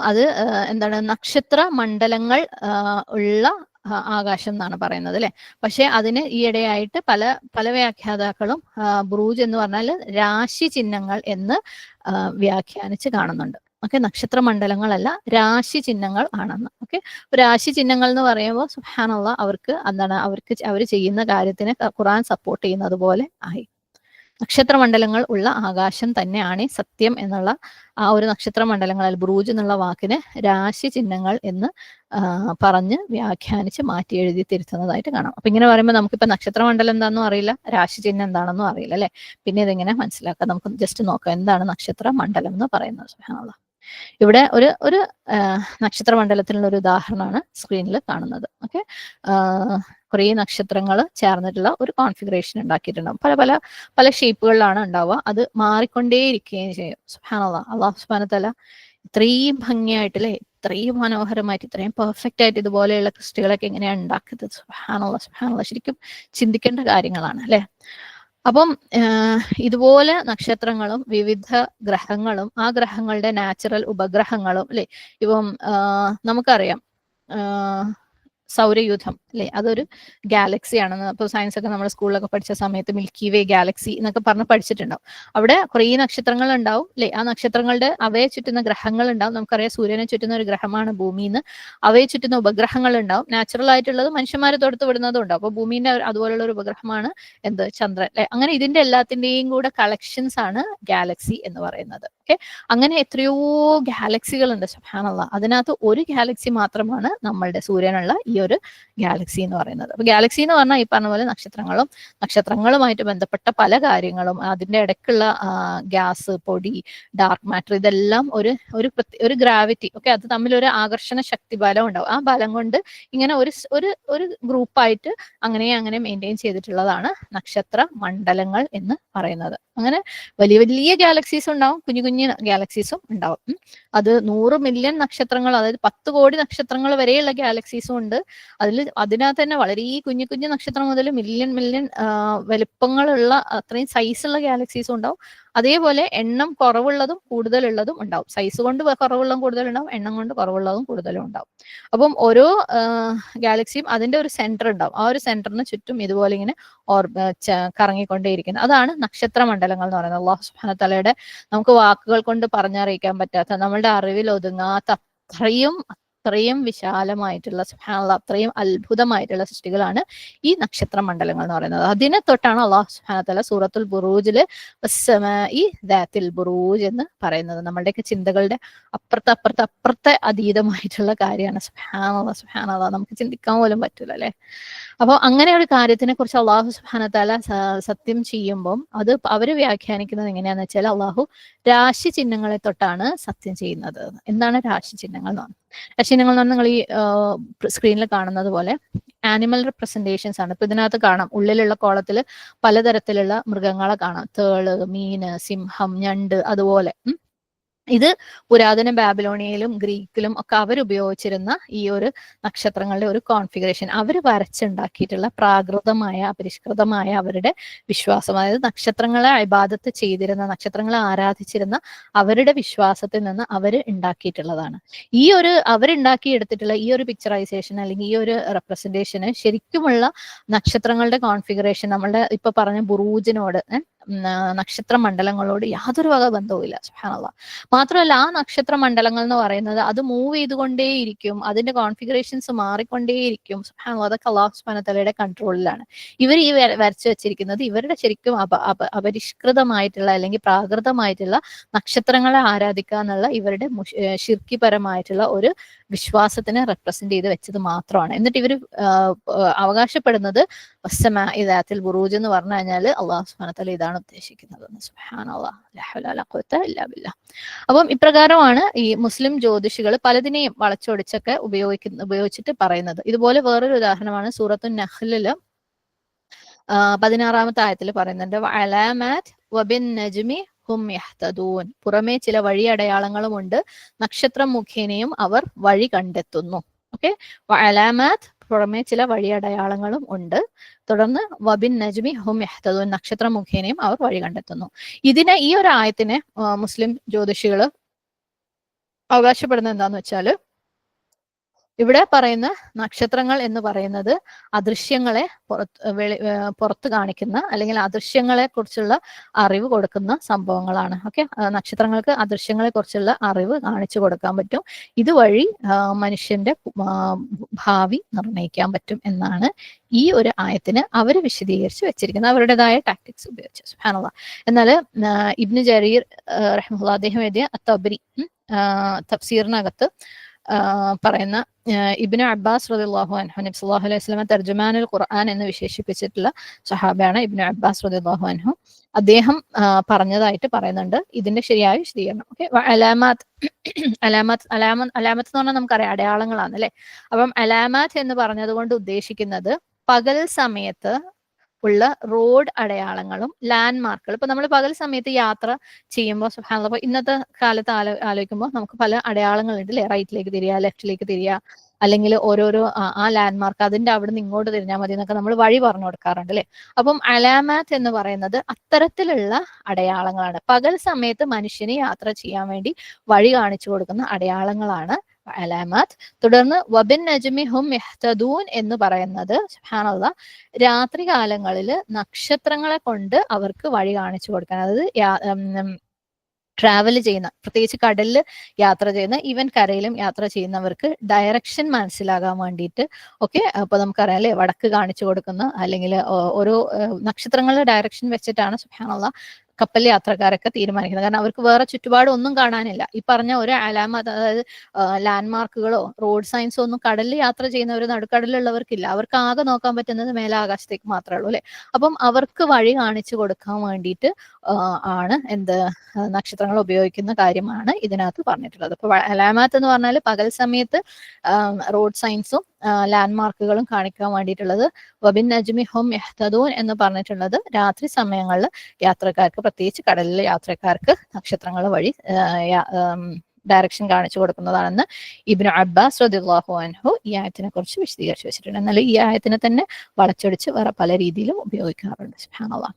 അത് എന്താണ്, നക്ഷത്ര മണ്ഡലങ്ങൾ ഉള്ള ആകാശം എന്നാണ് പറയുന്നത് അല്ലെ. പക്ഷെ അതിന് ഈയിടെയായിട്ട് പല വ്യാഖ്യാതാക്കളും ബുറൂജ് എന്ന് പറഞ്ഞാൽ രാശി ചിഹ്നങ്ങൾ എന്ന് വ്യാഖ്യാനിച്ച് കാണുന്നുണ്ട്. ഓക്കെ, നക്ഷത്ര മണ്ഡലങ്ങളല്ല, രാശി ചിഹ്നങ്ങൾ ആണെന്ന്. ഓക്കെ, രാശി ചിഹ്നങ്ങൾ എന്ന് പറയുമ്പോൾ സുബ്ഹാനല്ലാഹ് അവർക്ക് എന്താണ്, അവർ ചെയ്യുന്ന കാര്യത്തിനെ ഖുർആൻ സപ്പോർട്ട് ചെയ്യുന്നത് പോലെ ആയി. നക്ഷത്രമണ്ഡലങ്ങൾ ഉള്ള ആകാശം തന്നെയാണ് സത്യം എന്നുള്ള ആ ഒരു നക്ഷത്രമണ്ഡലങ്ങളിൽ ബുറൂജ് എന്നുള്ള വാക്കിന് രാശി ചിഹ്നങ്ങൾ എന്ന് പറഞ്ഞ് വ്യാഖ്യാനിച്ച് മാറ്റി എഴുതി തിരുത്തുന്നതായിട്ട് കാണാം. അപ്പൊ ഇങ്ങനെ പറയുമ്പോൾ നമുക്കിപ്പോ നക്ഷത്രമണ്ഡലം എന്താണെന്നും അറിയില്ല, രാശി ചിഹ്നം എന്താണെന്നും അറിയില്ല അല്ലെ. പിന്നെ ഇതെങ്ങനെ മനസ്സിലാക്കാം? നമുക്ക് ജസ്റ്റ് നോക്കാം എന്താണ് നക്ഷത്ര മണ്ഡലം എന്ന് പറയുന്നത്. സുബ്ഹാനല്ലാഹ്. ഇവിടെ ഒരു നക്ഷത്രമണ്ഡലത്തിനുള്ള ഒരു ഉദാഹരണമാണ് സ്ക്രീനിൽ കാണുന്നത്. ഓക്കെ, കുറേ നക്ഷത്രങ്ങൾ ചേർന്നിട്ടുള്ള ഒരു കോൺഫിഗറേഷൻ ഉണ്ടാക്കിയിട്ടുണ്ടാവും. പല ഷേപ്പുകളിലാണ് ഉണ്ടാവുക. അത് മാറിക്കൊണ്ടേയിരിക്കുകയും ചെയ്യും. സുബ്ഹാനല്ലാഹ്. അല്ലാഹു സുബ്ഹാനഹു വ തആല ഇത്രയും ഭംഗിയായിട്ട് അല്ലെ, ഇത്രയും മനോഹരമായിട്ട്, ഇത്രയും പെർഫെക്റ്റ് ആയിട്ട് ഇതുപോലെയുള്ള ക്രിസ്റ്റുകളൊക്കെ എങ്ങനെയാണ് ഉണ്ടാക്കുന്നത്? സുബ്ഹാനല്ലാഹ്, സുബ്ഹാനല്ലാഹ്. ശരിക്കും ചിന്തിക്കേണ്ട കാര്യങ്ങളാണ് അല്ലെ. അപ്പം ഇതുപോലെ നക്ഷത്രങ്ങളും വിവിധ ഗ്രഹങ്ങളും ആ ഗ്രഹങ്ങളുടെ നാച്ചുറൽ ഉപഗ്രഹങ്ങളും അല്ലെ. ഇപ്പം നമുക്കറിയാം സൗരയൂഥം അല്ലെ, അതൊരു ഗാലക്സി ആണെന്ന് അപ്പോൾ സയൻസ് ഒക്കെ നമ്മൾ സ്കൂളിലൊക്കെ പഠിച്ച സമയത്ത് മിൽക്കി വേ ഗാലക്സി എന്നൊക്കെ പറഞ്ഞ് പഠിച്ചിട്ടുണ്ടാവും. അവിടെ കുറേ നക്ഷത്രങ്ങൾ ഉണ്ടാവും അല്ലെ. ആ നക്ഷത്രങ്ങളുടെ അവയെ ചുറ്റുന്ന ഗ്രഹങ്ങൾ ഉണ്ടാവും. നമുക്കറിയാം സൂര്യനെ ചുറ്റുന്ന ഒരു ഗ്രഹമാണ് ഭൂമിന്ന്. അവയെ ചുറ്റുന്ന ഉപഗ്രഹങ്ങൾ ഉണ്ടാവും. നാച്ചുറൽ ആയിട്ടുള്ളത് മനുഷ്യന്മാർ തൊടുത്ത് വിടുന്നതും ഉണ്ടാവും. അപ്പോൾ ഭൂമിന്റെ അതുപോലുള്ള ഒരു ഉപഗ്രഹമാണ് ചന്ദ്രൻ അല്ലെ. അങ്ങനെ ഇതിന്റെ എല്ലാത്തിന്റെയും കൂടെ കളക്ഷൻസ് ആണ് ഗാലക്സി എന്ന് പറയുന്നത്. ഓക്കെ, അങ്ങനെ എത്രയോ ഗാലക്സികൾ ഉണ്ട്. സുബ്ഹാനല്ലാഹ്. അതിനകത്ത് ഒരു ഗാലക്സി മാത്രമാണ് നമ്മളുടെ സൂര്യനുള്ള ഈ ഒരു ഗാലക്സി എന്ന് പറയുന്നത്. അപ്പൊ ഗാലക്സി എന്ന് പറഞ്ഞാൽ ഈ പറഞ്ഞ പോലെ നക്ഷത്രങ്ങളുമായിട്ട് ബന്ധപ്പെട്ട പല കാര്യങ്ങളും, അതിന്റെ ഇടയ്ക്കുള്ള ഗ്യാസ്, പൊടി, ഡാർക്ക് മാറ്റർ, ഇതെല്ലാം ഒരു ഗ്രാവിറ്റി, ഓക്കെ, അത് തമ്മിൽ ഒരു ആകർഷണ ശക്തി ബലം ഉണ്ടാവും. ആ ബലം കൊണ്ട് ഇങ്ങനെ ഒരു ഗ്രൂപ്പായിട്ട് അങ്ങനെ മെയിൻറ്റെയിൻ ചെയ്തിട്ടുള്ളതാണ് നക്ഷത്ര മണ്ഡലങ്ങൾ എന്ന് പറയുന്നത്. അങ്ങനെ വലിയ വലിയ ഗാലക്സീസ് ഉണ്ടാവും, കുഞ്ഞു കുഞ്ഞു ഗാലക്സീസും ഉണ്ടാവും. അത് 100 മില്യൺ നക്ഷത്രങ്ങൾ, അതായത് 10 കോടി നക്ഷത്രങ്ങൾ വരെയുള്ള ഗാലക്സീസും ഉണ്ട്. അതിനകത്ത് തന്നെ വളരെ കുഞ്ഞു കുഞ്ഞു നക്ഷത്രം മുതൽ മില്യൺ വലുപ്പങ്ങളുള്ള അത്രയും സൈസുള്ള ഗാലക്സീസും ഉണ്ടാവും. അതേപോലെ എണ്ണം കുറവുള്ളതും കൂടുതലുള്ളതും ഉണ്ടാവും. സൈസ് കൊണ്ട് കുറവുള്ളതും കൂടുതലുണ്ടാവും, എണ്ണം കൊണ്ട് കുറവുള്ളതും കൂടുതലും ഉണ്ടാവും. അപ്പം ഓരോ ഗാലക്സിയും അതിന്റെ ഒരു സെന്റർ ഉണ്ടാവും. ആ ഒരു സെന്ററിന് ചുറ്റും ഇതുപോലെ ഇങ്ങനെ കറങ്ങിക്കൊണ്ടേയിരിക്കുന്നത്, അതാണ് നക്ഷത്ര മണ്ഡലങ്ങൾ എന്ന് പറയുന്നത്. അല്ലാഹു സുബ്ഹാനഹു വ തആലയുടെ നമുക്ക് വാക്കുകൾ കൊണ്ട് പറഞ്ഞറിയിക്കാൻ പറ്റാത്ത, നമ്മളുടെ അറിവിൽ ഒതുങ്ങാത്ത അത്രയും വിശാലമായിട്ടുള്ള, സുബ്ഹാനല്ലാഹ്, അത്രയും അത്ഭുതമായിട്ടുള്ള സൃഷ്ടികളാണ് ഈ നക്ഷത്ര മണ്ഡലങ്ങൾ എന്ന് പറയുന്നത്. അതിനെ തൊട്ടാണ് അല്ലാഹു സുബ്ഹാനഹു വ തആല സൂറത്തുൽ ബുറൂജില് വസ്സമാഇ ദാത്തിൽ ബുറൂജ് എന്ന് പറയുന്നത്. നമ്മളുടെയൊക്കെ ചിന്തകളുടെ അപ്പുറത്തെ അതീതമായിട്ടുള്ള കാര്യമാണ്. സുബ്ഹാനല്ലാഹ്, നമുക്ക് ചിന്തിക്കാൻ പോലും പറ്റൂല അല്ലെ. അപ്പോൾ അങ്ങനെ ഒരു കാര്യത്തിനെ കുറിച്ച് അല്ലാഹു സുബ്ഹാനഹു വ തആല സത്യം ചെയ്യുമ്പോൾ അത് അവര് വ്യാഖ്യാനിക്കുന്നത് എങ്ങനെയാന്ന് വെച്ചാൽ, അല്ലാഹു രാശി ചിഹ്നങ്ങളെ തൊട്ടാണ് സത്യം ചെയ്യുന്നത്. എന്താണ് രാശി ചിഹ്നങ്ങൾ എന്ന് പറഞ്ഞാൽ? രാശി ചിഹ്നങ്ങൾ എന്ന് പറഞ്ഞാൽ നിങ്ങൾ ഈ സ്ക്രീനിൽ കാണുന്നത് പോലെ ആനിമൽ റെപ്രസെന്റേഷൻസ് ആണ്. ഇപ്പൊ ഇതിനകത്ത് കാണാം, ഉള്ളിലുള്ള കോളത്തിൽ പലതരത്തിലുള്ള മൃഗങ്ങളെ കാണാം. തേള്, മീന്, സിംഹം, ഞണ്ട്, അതുപോലെ ഇത് പുരാതന ബാബിലോണിയയിലും ഗ്രീക്കിലും ഒക്കെ അവരുപയോഗിച്ചിരുന്ന ഈ ഒരു നക്ഷത്രങ്ങളുടെ ഒരു കോൺഫിഗറേഷൻ, അവർ വരച്ചുണ്ടാക്കിയിട്ടുള്ള പ്രാകൃതമായ പരിഷ്കൃതമായ അവരുടെ വിശ്വാസം, അതായത് നക്ഷത്രങ്ങളെ ഇബാദത്ത് ചെയ്തിരുന്ന, നക്ഷത്രങ്ങളെ ആരാധിച്ചിരുന്ന അവരുടെ വിശ്വാസത്തിൽ നിന്ന് അവർ ഉണ്ടാക്കിയിട്ടുള്ളതാണ്. ഈ ഒരു അവരുണ്ടാക്കിയെടുത്തിട്ടുള്ള ഈ ഒരു പിക്ചറൈസേഷൻ അല്ലെങ്കിൽ ഈ ഒരു റെപ്രസെന്റേഷന് ശരിക്കുമുള്ള നക്ഷത്രങ്ങളുടെ കോൺഫിഗറേഷൻ നമ്മളുടെ ഇപ്പൊ പറഞ്ഞ ബുറൂജിനോട്, നക്ഷത്ര മണ്ഡലങ്ങളോട് യാതൊരു വക ബന്ധവുമില്ല. സുബ്ഹാനല്ലാഹ്. മാത്രമല്ല ആ നക്ഷത്ര മണ്ഡലങ്ങൾ എന്ന് പറയുന്നത് അത് മൂവ് ചെയ്തുകൊണ്ടേയിരിക്കും, അതിന്റെ കോൺഫിഗറേഷൻസ് മാറിക്കൊണ്ടേയിരിക്കും. സുബ്ഹാനല്ലാഹ്, അതൊക്കെ അല്ലാഹു സുബ്ഹാനഹു വ തആലയുടെ കൺട്രോളിലാണ്. ഇവർ ഈ വരച്ചു വെച്ചിരിക്കുന്നത് ഇവരുടെ ശരിക്കും അപരിഷ്കൃതമായിട്ടുള്ള അല്ലെങ്കിൽ പ്രാകൃതമായിട്ടുള്ള നക്ഷത്രങ്ങളെ ആരാധിക്കുക എന്നുള്ള ഇവരുടെ ശിർക്കിപരമായിട്ടുള്ള ഒരു വിശ്വാസത്തിനെ റെപ്രസെന്റ് ചെയ്ത് വെച്ചത് മാത്രമാണ്. എന്നിട്ട് ഇവർ അവകാശപ്പെടുന്നത് വസ്സമാഇ ദാത്തിൽ ബുറൂജ് എന്ന് പറഞ്ഞു കഴിഞ്ഞാൽ അല്ലാഹു സുബ്ഹാനഹു വ തആല ഇതാണ് ഉദ്ദേശിക്കുന്നത്. സുബ്ഹാനല്ലാഹ്, ലാ ഹൗല വലാ ഖുവത ഇല്ലാ ബില്ലാഹ്. അപ്പം ഇപ്രകാരമാണ് ഈ മുസ്ലിം ജ്യോതിഷികൾ പലതിനെയും വളച്ചൊടിച്ചൊക്കെ ഉപയോഗിച്ചിട്ട് പറയുന്നത്. ഇതുപോലെ വേറൊരു ഉദാഹരണമാണ് സൂറത്തുൻ നഹ്ലില് 16-ാമത്തെ ആയത്തിൽ പറയുന്നുണ്ട്, അലാമാത് വബിൻ നജ്മി ഹും യഹ്തദൂൻ. പുറമേ ചില വഴി അടയാളങ്ങളുമുണ്ട്, നക്ഷത്രം മുഖേനയും അവർ വഴി കണ്ടെത്തുന്നു. ഓക്കെ, അലാമാത്, പുറമേ ചില വഴിയടയാളങ്ങളും ഉണ്ട്. തുടർന്ന് വബിൻ നജ്മി ഹും യഹ്തദൂൻ, നക്ഷത്ര മുഖേനയും അവർ വഴി കണ്ടെത്തുന്നു. ഈ ഒരു ആയത്തിനെ മുസ്ലിം ജ്യോതിഷികൾ അവകാശപ്പെടുന്നത് എന്താന്ന് വെച്ചാല്, ഇവിടെ പറയുന്ന നക്ഷത്രങ്ങൾ എന്ന് പറയുന്നത് അദൃശ്യങ്ങളെ പുറത്ത് കാണിക്കുന്ന അല്ലെങ്കിൽ അദൃശ്യങ്ങളെ കുറിച്ചുള്ള അറിവ് കൊടുക്കുന്ന സംഭവങ്ങളാണ്. ഓക്കെ, നക്ഷത്രങ്ങൾക്ക് അദൃശ്യങ്ങളെ കുറിച്ചുള്ള അറിവ് കാണിച്ചു കൊടുക്കാൻ പറ്റും. ഇതുവഴി മനുഷ്യന്റെ ഭാവി നിർണ്ണയിക്കാൻ പറ്റും എന്നാണ് ഈ ഒരു ആയത്തിന് അവർ വിശദീകരിച്ച് വെച്ചിരിക്കുന്നത്, അവരുടേതായ ടാക്ടിക്സ് ഉപയോഗിച്ച്. സുബ്ഹാനല്ലാഹ്. എന്നാൽ ഇബ്നു ജരീർ റഹിമഹുല്ലാഹ് അദ്ദേഹം എഴുതിയ തബ്രി തഫ്സീറിനകത്ത് പറയുന്ന ഇബ്നു അബ്ബാസ് റളിയല്ലാഹു അൻഹു, നബി സല്ലല്ലാഹു അലൈഹി വസല്ലം തർജുമാനുൽ ഖുർആൻ എന്ന് വിശേഷിപ്പിച്ചിട്ടുള്ള സഹാബയാണ് ഇബ്നു അബ്ബാസ് റളിയല്ലാഹു അൻഹു. അദ്ദേഹം പറഞ്ഞതായിട്ട് പറയുന്നുണ്ട് ഇതിന്റെ ശരിയായ വിശദീകരണം. ഓക്കെ, അലാമത്ത് എന്ന് പറഞ്ഞാൽ നമുക്കറിയാം അടയാളങ്ങളാണ് അല്ലെ. അപ്പം അലാമാത്ത് എന്ന് പറഞ്ഞത് കൊണ്ട് ഉദ്ദേശിക്കുന്നത് പകൽ സമയത്ത് ഉള്ള റോഡ് അടയാളങ്ങളും ലാൻഡ് മാർക്കുകൾ. ഇപ്പൊ നമ്മൾ പകൽ സമയത്ത് യാത്ര ചെയ്യുമ്പോൾ സുബ്ഹാനല്ലാഹ്, ഇന്നത്തെ കാലത്ത് ആലോചിക്കുമ്പോൾ നമുക്ക് പല അടയാളങ്ങളുണ്ട് അല്ലെ. റൈറ്റിലേക്ക് തിരിയുക, ലെഫ്റ്റിലേക്ക് തിരിയുക, അല്ലെങ്കിൽ ഓരോരോ ആ ലാൻഡ് മാർക്ക് അതിന്റെ അവിടെ നിന്ന് ഇങ്ങോട്ട് തിരിഞ്ഞാൽ മതി എന്നൊക്കെ നമ്മൾ വഴി പറഞ്ഞു കൊടുക്കാറുണ്ട് അല്ലെ. അപ്പം അലാമാത്ത് എന്ന് പറയുന്നത് അത്തരത്തിലുള്ള അടയാളങ്ങളാണ്. പകൽ സമയത്ത് മനുഷ്യന് യാത്ര ചെയ്യാൻ വേണ്ടി വഴി കാണിച്ചു കൊടുക്കുന്ന അടയാളങ്ങളാണ് അലാമാത്ത്. തുടർന്ന് വബിൻ നജ്മി ഹും യഹ്തദൂൻ എന്ന് പറയുന്നത് സുബ്ഹാനല്ലാഹ്, രാത്രി കാലങ്ങളിൽ നക്ഷത്രങ്ങളെ കൊണ്ട് അവർക്ക് വഴി കാണിച്ചു കൊടുക്കാൻ, അതായത് ട്രാവൽ ചെയ്യുന്ന, പ്രത്യേകിച്ച് കടലിൽ യാത്ര ചെയ്യുന്ന, ഈവൻ കരയിലും യാത്ര ചെയ്യുന്നവർക്ക് ഡയറക്ഷൻ മനസ്സിലാകാൻ വേണ്ടിയിട്ട് ഒക്കെ, അപ്പൊ നമുക്കറിയാം അല്ലെ, വടക്ക് കാണിച്ചു കൊടുക്കുന്ന അല്ലെങ്കിൽ ഓരോ നക്ഷത്രങ്ങളുടെ ഡയറക്ഷൻ വെച്ചിട്ടാണ് സുബ്ഹാനല്ലാഹ് കപ്പൽ യാത്രക്കാരൊക്കെ തീരുമാനിക്കുന്നത്. കാരണം അവർക്ക് വേറെ ചുറ്റുപാടും ഒന്നും കാണാനില്ല. ഈ പറഞ്ഞ ഒരു അലാമത്ത്, അതായത് ലാൻഡ്മാർക്കുകളോ റോഡ് സയൻസോ ഒന്നും കടലിൽ യാത്ര ചെയ്യുന്നവർ, നടുക്കടലുള്ളവർക്കില്ല. അവർക്ക് ആകെ നോക്കാൻ പറ്റുന്നത് മേലാകാശത്തേക്ക് മാത്രമേ ഉള്ളൂ അല്ലെ. അപ്പം അവർക്ക് വഴി കാണിച്ചു കൊടുക്കാൻ വേണ്ടിയിട്ട് ആണ് എന്ത് നക്ഷത്രങ്ങൾ ഉപയോഗിക്കുന്ന കാര്യമാണ് ഇതിനകത്ത് പറഞ്ഞിട്ടുള്ളത്. അപ്പൊ അലാമാത്ത് എന്ന് പറഞ്ഞാൽ പകൽ സമയത്ത് റോഡ് സയൻസും ലാൻഡ്മാർക്കുകളും കാണിക്കാൻ വേണ്ടിയിട്ടുള്ളത്. വബിൻ നജ്മി ഹും യഹ്തദൂൻ എന്ന് പറഞ്ഞിട്ടുള്ളത് രാത്രി സമയങ്ങളിൽ യാത്രക്കാർക്ക്, പ്രത്യേകിച്ച് കടലിലെ യാത്രക്കാർക്ക് നക്ഷത്രങ്ങൾ വഴി ഡയറക്ഷൻ കാണിച്ചു കൊടുക്കുന്നതാണെന്ന് ഇബ്നു അബ്ബാസ് റളിയല്ലാഹു അൻഹു ഈ ആയത്തിനെ കുറിച്ച് വിശദീകരിച്ചു വെച്ചിട്ടുണ്ട്. എന്നാൽ ഈ ആയത്തിനെ തന്നെ വളച്ചൊടിച്ച് വേറെ പല രീതിയിലും ഉപയോഗിക്കാറുണ്ട്. സുബ്ഹാനല്ലാഹ്.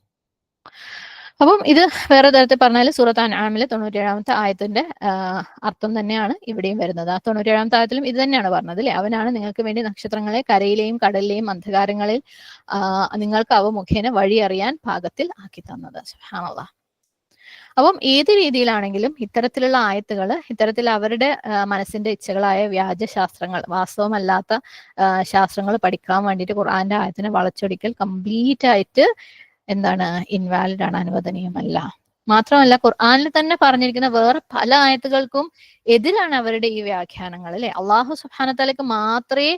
അപ്പം ഇത് വേറെ തരത്തിൽ പറഞ്ഞാൽ സൂറത്ത് അൻആമിലെ 97-ാമത്തെ ആയത്തിന്റെ അർത്ഥം തന്നെയാണ് ഇവിടെയും വരുന്നത്. ആ 97-ാമത്തെ ആയത്തിലും ഇത് തന്നെയാണ് പറഞ്ഞത് അല്ലെ. അവനാണ് നിങ്ങൾക്ക് വേണ്ടി നക്ഷത്രങ്ങളെ കരയിലെയും കടലിലെയും അന്ധകാരങ്ങളിൽ നിങ്ങൾക്ക് അവ മുഖേന വഴി അറിയാൻ പാകത്തിൽ ആക്കി തന്നത്. സുബ്ഹാനല്ലാഹ്. അപ്പം ഏത് രീതിയിലാണെങ്കിലും ഇത്തരത്തിലുള്ള ആയത്തുകൾ, ഇത്തരത്തിൽ അവരുടെ മനസ്സിന്റെ ഇച്ഛകളായ വ്യാജശാസ്ത്രങ്ങൾ, വാസ്തവമല്ലാത്ത ശാസ്ത്രങ്ങൾ പഠിക്കാൻ വേണ്ടിയിട്ട് ഖുർആന്റെ ആയത്തിനെ വളച്ചൊടിക്കൽ കംപ്ലീറ്റ് ആയിട്ട് എന്താണ്, ഇൻവാലിഡ് ആണ്, അനുവദനീയമല്ല. മാത്രമല്ല ഖുർആനിൽ തന്നെ പറഞ്ഞിരിക്കുന്ന വേറെ പല ആയത്തുകൾക്കും എതിരാണ് അവരുടെ ഈ വ്യാഖ്യാനങ്ങൾ അല്ലെ. അള്ളാഹു സുബ്ഹാനഹു തആലക്ക് മാത്രമേ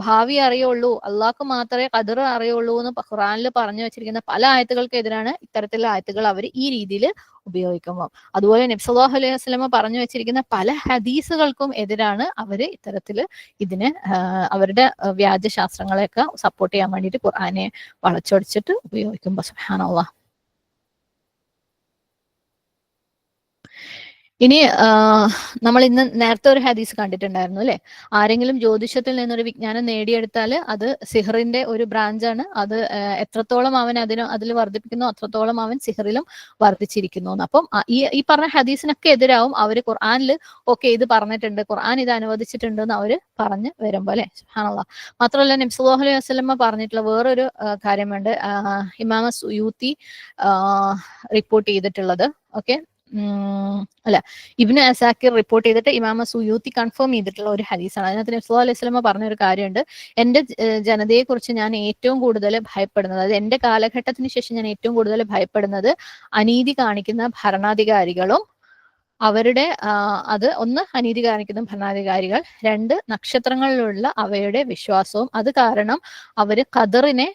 ഭാവി അറിയുള്ളൂ, അള്ളാഹ്ക്ക് മാത്രമേ ഖദർ അറിയുള്ളൂ എന്ന് ഖുർആനിൽ പറഞ്ഞു വെച്ചിരിക്കുന്ന പല ആയത്തുകൾക്ക് എതിരാണ് ഇത്തരത്തിലുള്ള ആയത്തുകൾ അവർ ഈ രീതിയിൽ ഉപയോഗിക്കുമ്പോൾ. അതുപോലെ നബി സല്ലല്ലാഹു അലൈഹി വസല്ലമ പറഞ്ഞു വെച്ചിരിക്കുന്ന പല ഹദീസുകൾക്കും എതിരാണ് അവര് ഇത്തരത്തിൽ ഇതിനെ അവരുടെ വ്യാജശാസ്ത്രങ്ങളെയൊക്കെ സപ്പോർട്ട് ചെയ്യാൻ വേണ്ടിയിട്ട് ഖുർആനെ വളച്ചൊടിച്ചിട്ട് ഉപയോഗിക്കുമ്പോൾ. സുബ്ഹാനല്ലാഹ്. ഇനി നമ്മൾ ഇന്ന് നേരത്തെ ഒരു ഹദീസ് കണ്ടിട്ടുണ്ടായിരുന്നു അല്ലെ. ആരെങ്കിലും ജ്യോതിഷത്തിൽ നിന്നൊരു വിജ്ഞാനം നേടിയെടുത്താൽ അത് സിഹറിന്റെ ഒരു ബ്രാഞ്ചാണ്. അത് എത്രത്തോളം അവൻ അതിൽ വർദ്ധിപ്പിക്കുന്നു അത്രത്തോളം അവൻ സിഹറിലും വർദ്ധിച്ചിരിക്കുന്നു. അപ്പം ഈ പറഞ്ഞ ഹദീസിനൊക്കെ എതിരാവും അവര് ഖുർആനിൽ ഓക്കെ ഇത് പറഞ്ഞിട്ടുണ്ട്, ഖുർആൻ ഇത് അനുവദിച്ചിട്ടുണ്ട് എന്ന് അവര് പറഞ്ഞു വരുമ്പോ അല്ലെ. സുബ്ഹാനല്ലാഹ്. മാത്രമല്ല നബി സല്ലല്ലാഹു അലൈഹി വസല്ലമ പറഞ്ഞിട്ടുള്ള വേറൊരു കാര്യമുണ്ട്. ഇമാമ സുയൂത്തി റിപ്പോർട്ട് ചെയ്തിട്ടുള്ളത്, ഓക്കെ, അല്ല, ഇബ്നു അസാക്കിർ റിപ്പോർട്ട് ചെയ്തിട്ട് ഇമാമ സുയൂത്തി കൺഫേം ചെയ്തിട്ടുള്ള ഒരു ഹദീസാണ്. അതിനകത്ത് നബി സല്ലല്ലാഹു അലൈഹി വസല്ലമ പറഞ്ഞ ഒരു കാര്യമുണ്ട്. എന്റെ ജനതയെ കുറിച്ച് ഞാൻ ഏറ്റവും കൂടുതൽ ഭയപ്പെടുന്നത്, അതായത് എന്റെ കാലഘട്ടത്തിന് ശേഷം ഞാൻ ഏറ്റവും കൂടുതൽ ഭയപ്പെടുന്നത് അനീതി കാണിക്കുന്ന ഭരണാധികാരികളും അവരുടെ അത് ഒന്ന് അനീതി കാണിക്കുന്ന ഭരണാധികാരികൾ, രണ്ട് നക്ഷത്രങ്ങളിലുള്ള അവയുടെ വിശ്വാസവും അത് കാരണം അവര് ഖദറിനെ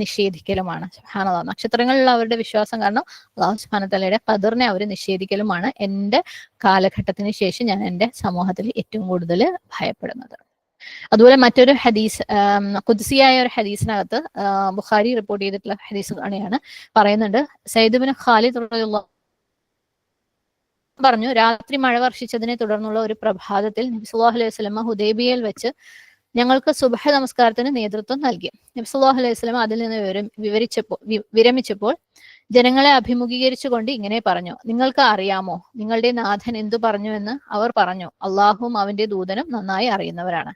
നിഷേധിക്കലുമാണ്. സുബ്ഹാനല്ലാഹ്. നക്ഷത്രങ്ങളിലുള്ള അവരുടെ വിശ്വാസം കാരണം അല്ലാഹു സുബ്ഹാനഹു തആലയുടെ ഖദറിനെ അവർ നിഷേധിക്കലുമാണ് എന്റെ കാലഘട്ടത്തിന് ശേഷം ഞാൻ എന്റെ സമൂഹത്തിൽ ഏറ്റവും കൂടുതൽ ഭയപ്പെടുന്നത്. അതുപോലെ മറ്റൊരു ഹദീസ്, ഖുദ്സിയായ ഒരു ഹദീസിനകത്ത് ബുഖാരി റിപ്പോർട്ട് ചെയ്തിട്ടുള്ള ഹദീസ് ആണ് പറയുന്നുണ്ട്. സയ്യിദ് ഇബ്നു ഖാലിദ് റളിയല്ലാഹു പറഞ്ഞു, രാത്രി മഴ വർഷിച്ചതിനെ തുടർന്നുള്ള ഒരു പ്രഭാതത്തിൽ നബി സല്ലല്ലാഹു അലൈഹി വസല്ലമ ഹുദൈബിയയിൽ വെച്ച് ഞങ്ങൾക്ക് സുബ്ഹ നമസ്കാരത്തിന് നേതൃത്വം നൽകി. നബി സല്ലല്ലാഹു അലൈഹി വസല്ലമ അതിൽ നിന്ന് വിരമിച്ചപ്പോൾ ജനങ്ങളെ അഭിമുഖീകരിച്ചുകൊണ്ട് ഇങ്ങനെ പറഞ്ഞു, നിങ്ങൾക്ക് അറിയാമോ നിങ്ങളുടെ നാഥൻ എന്തു പറഞ്ഞുവെന്ന്? അവർ പറഞ്ഞു, അള്ളാഹുവും അവന്റെ ദൂതനും നന്നായി അറിയുന്നവരാണ്.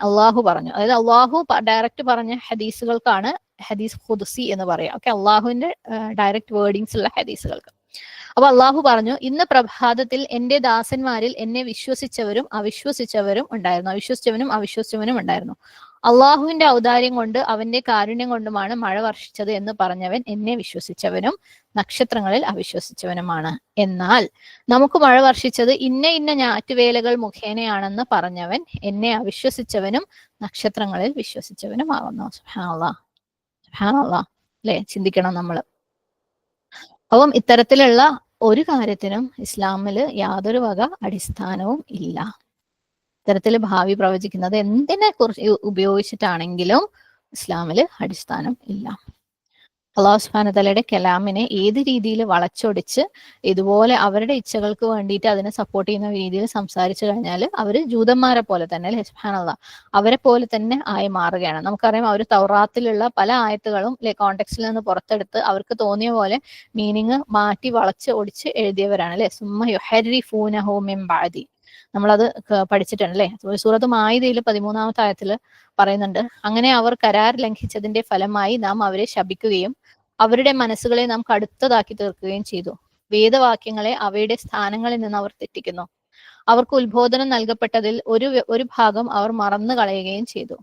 അള്ളാഹു പറഞ്ഞു, അതായത് അള്ളാഹു ഡയറക്റ്റ് പറഞ്ഞ ഹദീസുകൾക്കാണ് ഹദീസ് ഖുദ്സി എന്ന് പറയാം. ഓക്കെ, അള്ളാഹുവിന്റെ ഡയറക്റ്റ് വേർഡിങ്സ് ഉള്ള ഹദീസുകൾക്ക്. അപ്പൊ അള്ളാഹു പറഞ്ഞു, ഇന്ന് പ്രഭാതത്തിൽ എന്റെ ദാസന്മാരിൽ എന്നെ വിശ്വസിച്ചവരും അവിശ്വസിച്ചവരും ഉണ്ടായിരുന്നു. അള്ളാഹുവിന്റെ ഔദാര്യം കൊണ്ട് അവന്റെ കാരുണ്യം കൊണ്ടുമാണ് മഴ വർഷിച്ചത് എന്ന് പറഞ്ഞവൻ എന്നെ വിശ്വസിച്ചവനും നക്ഷത്രങ്ങളിൽ അവിശ്വസിച്ചവനുമാണ്. എന്നാൽ നമുക്ക് മഴ വർഷിച്ചത് ഇന്ന ഇന്ന ഞാറ്റുവേലകൾ മുഖേനയാണെന്ന് പറഞ്ഞവൻ എന്നെ അവിശ്വസിച്ചവനും നക്ഷത്രങ്ങളിൽ വിശ്വസിച്ചവനുമാകുന്നു. സുബ്ഹാനല്ലാഹ്. സുബ്ഹാനല്ലാഹ് അല്ലെ, ചിന്തിക്കണം നമ്മള്. അപ്പം ഇത്തരത്തിലുള്ള ഒരു കാര്യത്തിനും ഇസ്ലാമില് യാതൊരു വക അടിസ്ഥാനവും ഇല്ല. ഇത്തരത്തിൽ ഭാവി പ്രവചിക്കുന്നത് എന്തിനെ കുറിച്ച് ഉപയോഗിച്ചിട്ടാണെങ്കിലും ഇസ്ലാമില് അടിസ്ഥാനം ഇല്ല. അല്ലാഹു സുബ്ഹാനഹു തആലയുടെ കലാമിനെ ഏത് രീതിയിൽ വളച്ചൊടിച്ച് ഇതുപോലെ അവരുടെ ഇച്ഛകൾക്ക് വേണ്ടിയിട്ട് അതിനെ സപ്പോർട്ട് ചെയ്യുന്ന രീതിയിൽ സംസാരിച്ചു കഴിഞ്ഞാൽ അവര് ജൂതന്മാരെ പോലെ തന്നെ അല്ലെ, സുബ്ഹാനല്ലാഹ്, അവരെ പോലെ തന്നെ ആയി മാറുകയാണ്. നമുക്കറിയാം അവർ തൗറാത്തിലുള്ള പല ആയത്തുകളും കോണ്ടെക്സ്റ്റിൽ നിന്ന് പുറത്തെടുത്ത് അവർക്ക് തോന്നിയ പോലെ മീനിങ് മാറ്റി വളച്ച് ഒടിച്ച് എഴുതിയവരാണ് അല്ലെ. സുമ്മ യുഹരിഫൂനഹു മിൻ ബഅദി, നമ്മളത് പഠിച്ചിട്ടുണ്ട് അല്ലെ. സൂറത്ത് മാഇദയിൽ 13-ാമത്തെ ആയത്തിൽ പറയുന്നുണ്ട്, അങ്ങനെ അവർ കരാർ ലംഘിച്ചതിന്റെ ഫലമായി നാം അവരെ ശപിക്കുകയും അവരുടെ മനസ്സുകളെ നാം കടുത്തതാക്കി തീർക്കുകയും ചെയ്തു. വേദവാക്യങ്ങളെ അവയുടെ സ്ഥാനങ്ങളിൽ നിന്ന് അവർ തെറ്റിക്കുന്നു. അവർക്ക് ഉത്ബോധനം നൽകപ്പെട്ടതിൽ ഒരു ഭാഗം അവർ മറന്നു കളയുകയും ചെയ്തു.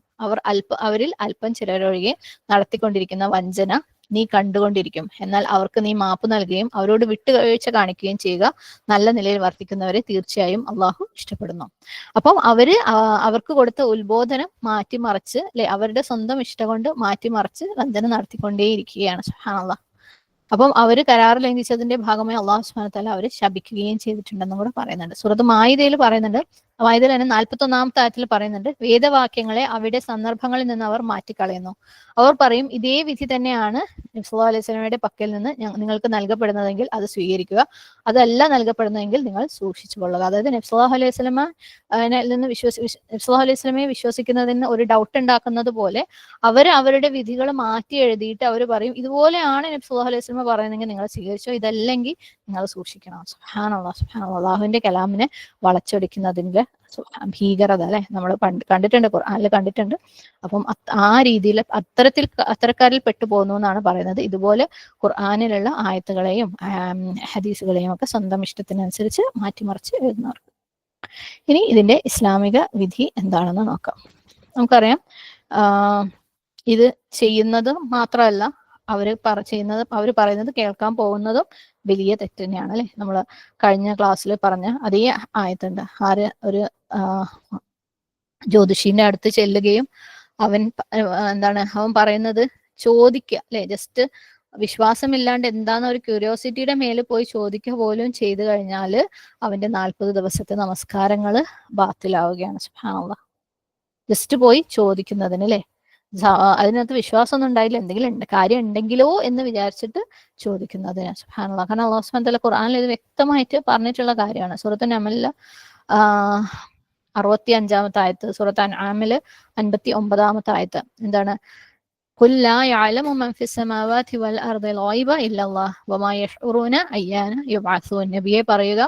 അവരിൽ അല്പം ചിലരൊഴികെ നടത്തിക്കൊണ്ടിരിക്കുന്ന വഞ്ചന നീ കണ്ടുകൊണ്ടിരിക്കും. എന്നാൽ അവർക്ക് നീ മാപ്പ് നൽകുകയും അവരോട് വിട്ടുവീഴ്ച കാണിക്കുകയും ചെയ്യുക. നല്ല നിലയിൽ വർത്തിക്കുന്നവരെ തീർച്ചയായും അള്ളാഹു ഇഷ്ടപ്പെടുന്നു. അപ്പം അവർക്ക് കൊടുത്ത ഉത്ബോധനം മാറ്റിമറിച്ച് അല്ലെ, അവരുടെ സ്വന്തം ഇഷ്ടം കൊണ്ട് മാറ്റിമറിച്ച് വഞ്ചന നടത്തിക്കൊണ്ടേയിരിക്കുകയാണ്. സുബ്ഹാനല്ലാഹ്. അപ്പം അവര് കരാർ ലംഘിച്ചതിന്റെ ഭാഗമായി അള്ളാഹു സുബ്ഹാനഹു വതആല അവരെ ശപിക്കുകയും ചെയ്തിട്ടുണ്ടെന്നും കൂടെ പറയുന്നുണ്ട്. സൂറത്ത് മാഇദയിൽ പറയുന്നുണ്ട്. മാഇദയിൽ തന്നെ 41-ാമത്തെ ആയത്തിൽ പറയുന്നുണ്ട്, വേദവാക്യങ്ങളെ അവിടെ സന്ദർഭങ്ങളിൽ നിന്ന് അവർ മാറ്റിക്കളയുന്നു. അവർ പറയും, ഇതേ വിധി തന്നെയാണ് നബി സല്ലല്ലാഹു അലൈഹി വസല്ലമയുടെ പക്കൽ നിന്ന് നിങ്ങൾക്ക് നൽകപ്പെടുന്നതെങ്കിൽ അത് സ്വീകരിക്കുക, അതല്ല നൽകപ്പെടുന്നതെങ്കിൽ നിങ്ങൾ സൂക്ഷിച്ചു കൊള്ളുക. അതായത് നബി സല്ലല്ലാഹു അലൈഹി വസല്ലമയിൽ നിന്ന് നബി സല്ലല്ലാഹു അലൈഹി വസല്ലമയെ വിശ്വസിക്കുന്നതിന് ഒരു ഡൗട്ട് ഉണ്ടാക്കുന്നത് പോലെ അവരുടെ വിധികൾ മാറ്റി എഴുതിയിട്ട് അവർ പറയും, ഇതുപോലെയാണ് നബി സല്ലല്ലാഹു അലൈഹി വസല്ലമ പറയുന്നതെങ്കിൽ നിങ്ങൾ സ്വീകരിച്ചോ, ഇതല്ലെങ്കിൽ നിങ്ങൾ സൂക്ഷിക്കണം. സുബ്ഹാനല്ലാഹ്, സുബ്ഹാനല്ലാഹ്. അല്ലാഹുവിന്റെ കലാമിനെ വളച്ചൊടിക്കുന്നതിന്റെ ഭീകരത അല്ലെ നമ്മൾ കണ്ടിട്ടുണ്ട്, ഖുർആനിൽ കണ്ടിട്ടുണ്ട്. അപ്പം ആ രീതിയിൽ അത്തരക്കാരിൽ പെട്ടുപോകുന്നു എന്നാണ് പറയുന്നത്. ഇതുപോലെ ഖുർആനിലുള്ള ആയത്തുകളെയും ഹദീസുകളെയും ഒക്കെ സ്വന്തം ഇഷ്ടത്തിനനുസരിച്ച് മാറ്റിമറിച്ച് എഴുതുന്നവർക്ക്. ഇനി ഇതിന്റെ ഇസ്ലാമിക വിധി എന്താണെന്ന് നോക്കാം. നമുക്കറിയാം, ഇത് ചെയ്യുന്നത് മാത്രമല്ല, അവർ പറയുന്നത് കേൾക്കാൻ പോകുന്നതും വലിയ തെറ്റ് തന്നെയാണ് അല്ലെ. നമ്മൾ കഴിഞ്ഞ ക്ലാസ്സിൽ പറഞ്ഞ അതേ ആയത്തുണ്ട്. ഒരു ജ്യോതിഷീന്റെ അടുത്ത് ചെല്ലുകയും അവൻ പറയുന്നത് ചോദിക്കുക അല്ലെ, ജസ്റ്റ് വിശ്വാസമില്ലാണ്ട് എന്താന്ന് ഒരു ക്യൂരിയോസിറ്റിയുടെ മേലെ പോയി ചോദിക്കുക പോലും ചെയ്തു കഴിഞ്ഞാൽ അവന്റെ 40 ദിവസത്തെ നമസ്കാരങ്ങൾ ബാത്തിലാവുകയാണ്. സുബ്ഹാനല്ലാഹ്. ജസ്റ്റ് പോയി ചോദിക്കുന്നതിന് അല്ലെ, അതിനകത്ത് വിശ്വാസമൊന്നും ഉണ്ടായില്ല, എന്തെങ്കിലും കാര്യം ഉണ്ടെങ്കിലോ എന്ന് വിചാരിച്ചിട്ട് ചോദിക്കുന്നതിന്. സുബ്ഹാനല്ലാഹ്. കാരണം അല്ലാഹു സുബ്ഹാനഹു വതആല ഖുർആനിൽ ഇത് വ്യക്തമായിട്ട് പറഞ്ഞിട്ടുള്ള കാര്യമാണ്. സൂറത്ത് നമലിൽ 65-ാമത്തെ ആയത്ത്, സൂറത്ത് അൻആമില് 59-ാമത്തെ ആയത്ത് എന്താണ്? ഖുൽ ലാ യഅലമു മൻ ഫിസ് സമാവാതി വൽ അർദിൽ ഗൈബ ഇല്ലല്ലാഹ് വമാ യശ്ഉറൂന അയ്യാന യുബ്അസൂൻ. നബിയെ പറയുക,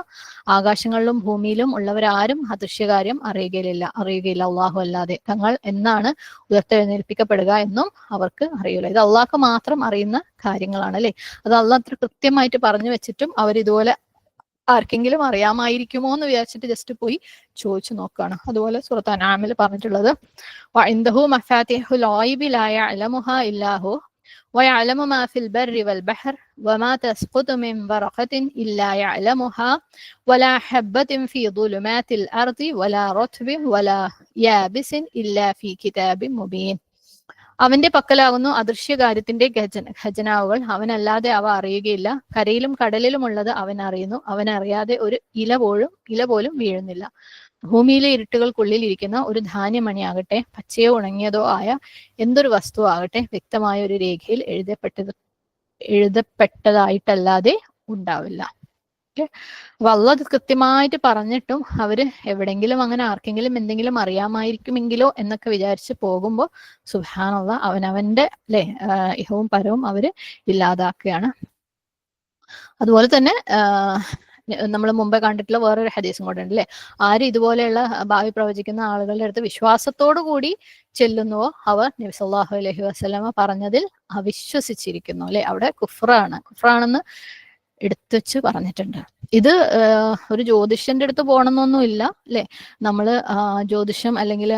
ആകാശങ്ങളിലും ഭൂമിയിലും ഉള്ളവരാരും അദൃശ്യകാര്യം അറിയുകയില്ല അള്ളാഹു അല്ലാതെ. തങ്ങൾ എന്നാണ് ഉയർത്തെഴുന്നേൽപ്പിക്കപ്പെടുക എന്നും അവർക്ക് അറിയില്ല. ഇത് അള്ളാഹ്ക്ക് മാത്രം അറിയുന്ന കാര്യങ്ങളാണ് അല്ലെ. അത് അള്ളാഹ് അത്ര കൃത്യമായിട്ട് പറഞ്ഞു വെച്ചിട്ടും അവരിതുപോലെ ആർക്കെങ്കിലും അറിയാമായിരിക്കുമോ എന്ന് വിചാരിച്ചിട്ട് ജസ്റ്റ് പോയി ചോദിച്ചു നോക്കുകയാണ്. അതുപോലെ സൂറത്ത് അൻആമിൽ പറഞ്ഞിട്ടുള്ളത്, വഇൻദഹു മഫാത്തിഹുൽ ഗൈബി ലാ യഅലമുഹാ ഇല്ലാ ഹു വയഅലമു മാ ഫിൽ ബർരി വൽ ബഹർ വമാ തസ്ഖുതു മിൻ വറഖത്തിൻ ഇല്ലാ യഅലമുഹാ വലാ ഹബ്ബത്തിൻ ഫീ ദുലുമാത്തിൽ അർദി വലാ റത്ബിൻ വലാ യാബിസിൻ ഇല്ലാ ഫീ കിതാബിൻ മുബീൻ. അവന്റെ പക്കലാകുന്നു അദൃശ്യകാര്യത്തിന്റെ ഖജനാവുകൾ, അവനല്ലാതെ അവ അറിയുകയില്ല. കരയിലും കടലിലും ഉള്ളത് അവൻ അറിയുന്നു, അവനറിയാതെ ഒരു ഇല പോലും വീഴുന്നില്ല. ഭൂമിയിലെ ഇരുട്ടുകൾക്കുള്ളിൽ ഇരിക്കുന്ന ഒരു ധാന്യമണിയാകട്ടെ, പച്ചയോ ഉണങ്ങിയതോ ആയ എന്തൊരു വസ്തു ആകട്ടെ, വ്യക്തമായ ഒരു രേഖയിൽ എഴുതപ്പെട്ടതായിട്ടല്ലാതെ ഉണ്ടാവില്ല. അപ്പൊ അള്ളാഹ് കൃത്യമായിട്ട് പറഞ്ഞിട്ടും അവര് എവിടെങ്കിലും അങ്ങനെ ആർക്കെങ്കിലും എന്തെങ്കിലും അറിയാമായിരിക്കുമെങ്കിലോ എന്നൊക്കെ വിചാരിച്ച് പോകുമ്പോൾ സുബ്ഹാനല്ലാഹ് അവനവന്റെ അല്ലെ ഇഹവും പരവും അവര് ഇല്ലാതാക്കുകയാണ്. അതുപോലെ തന്നെ നമ്മൾ മുമ്പേ കണ്ടിട്ടുള്ള വേറൊരു ഹദീസും കൂടെ ഉണ്ട് അല്ലെ, ആര് ഇതുപോലെയുള്ള ഭാവി പ്രവചിക്കുന്ന ആളുകളുടെ അടുത്ത് വിശ്വാസത്തോടു കൂടി ചെല്ലുന്നുവോ അവർ നബി സല്ലല്ലാഹു അലൈഹി വസല്ലമ പറഞ്ഞതിൽ അവിശ്വസിച്ചിരിക്കുന്നു അല്ലെ. അവിടെ കുഫ്രാണെന്ന് എടുത്തുവെച്ച് പറഞ്ഞിട്ടുണ്ട്. ഇത് ഒരു ജ്യോതിഷന്റെ അടുത്ത് പോകണമെന്നൊന്നും ഇല്ല അല്ലെ. നമ്മള് ജ്യോതിഷം അല്ലെങ്കിൽ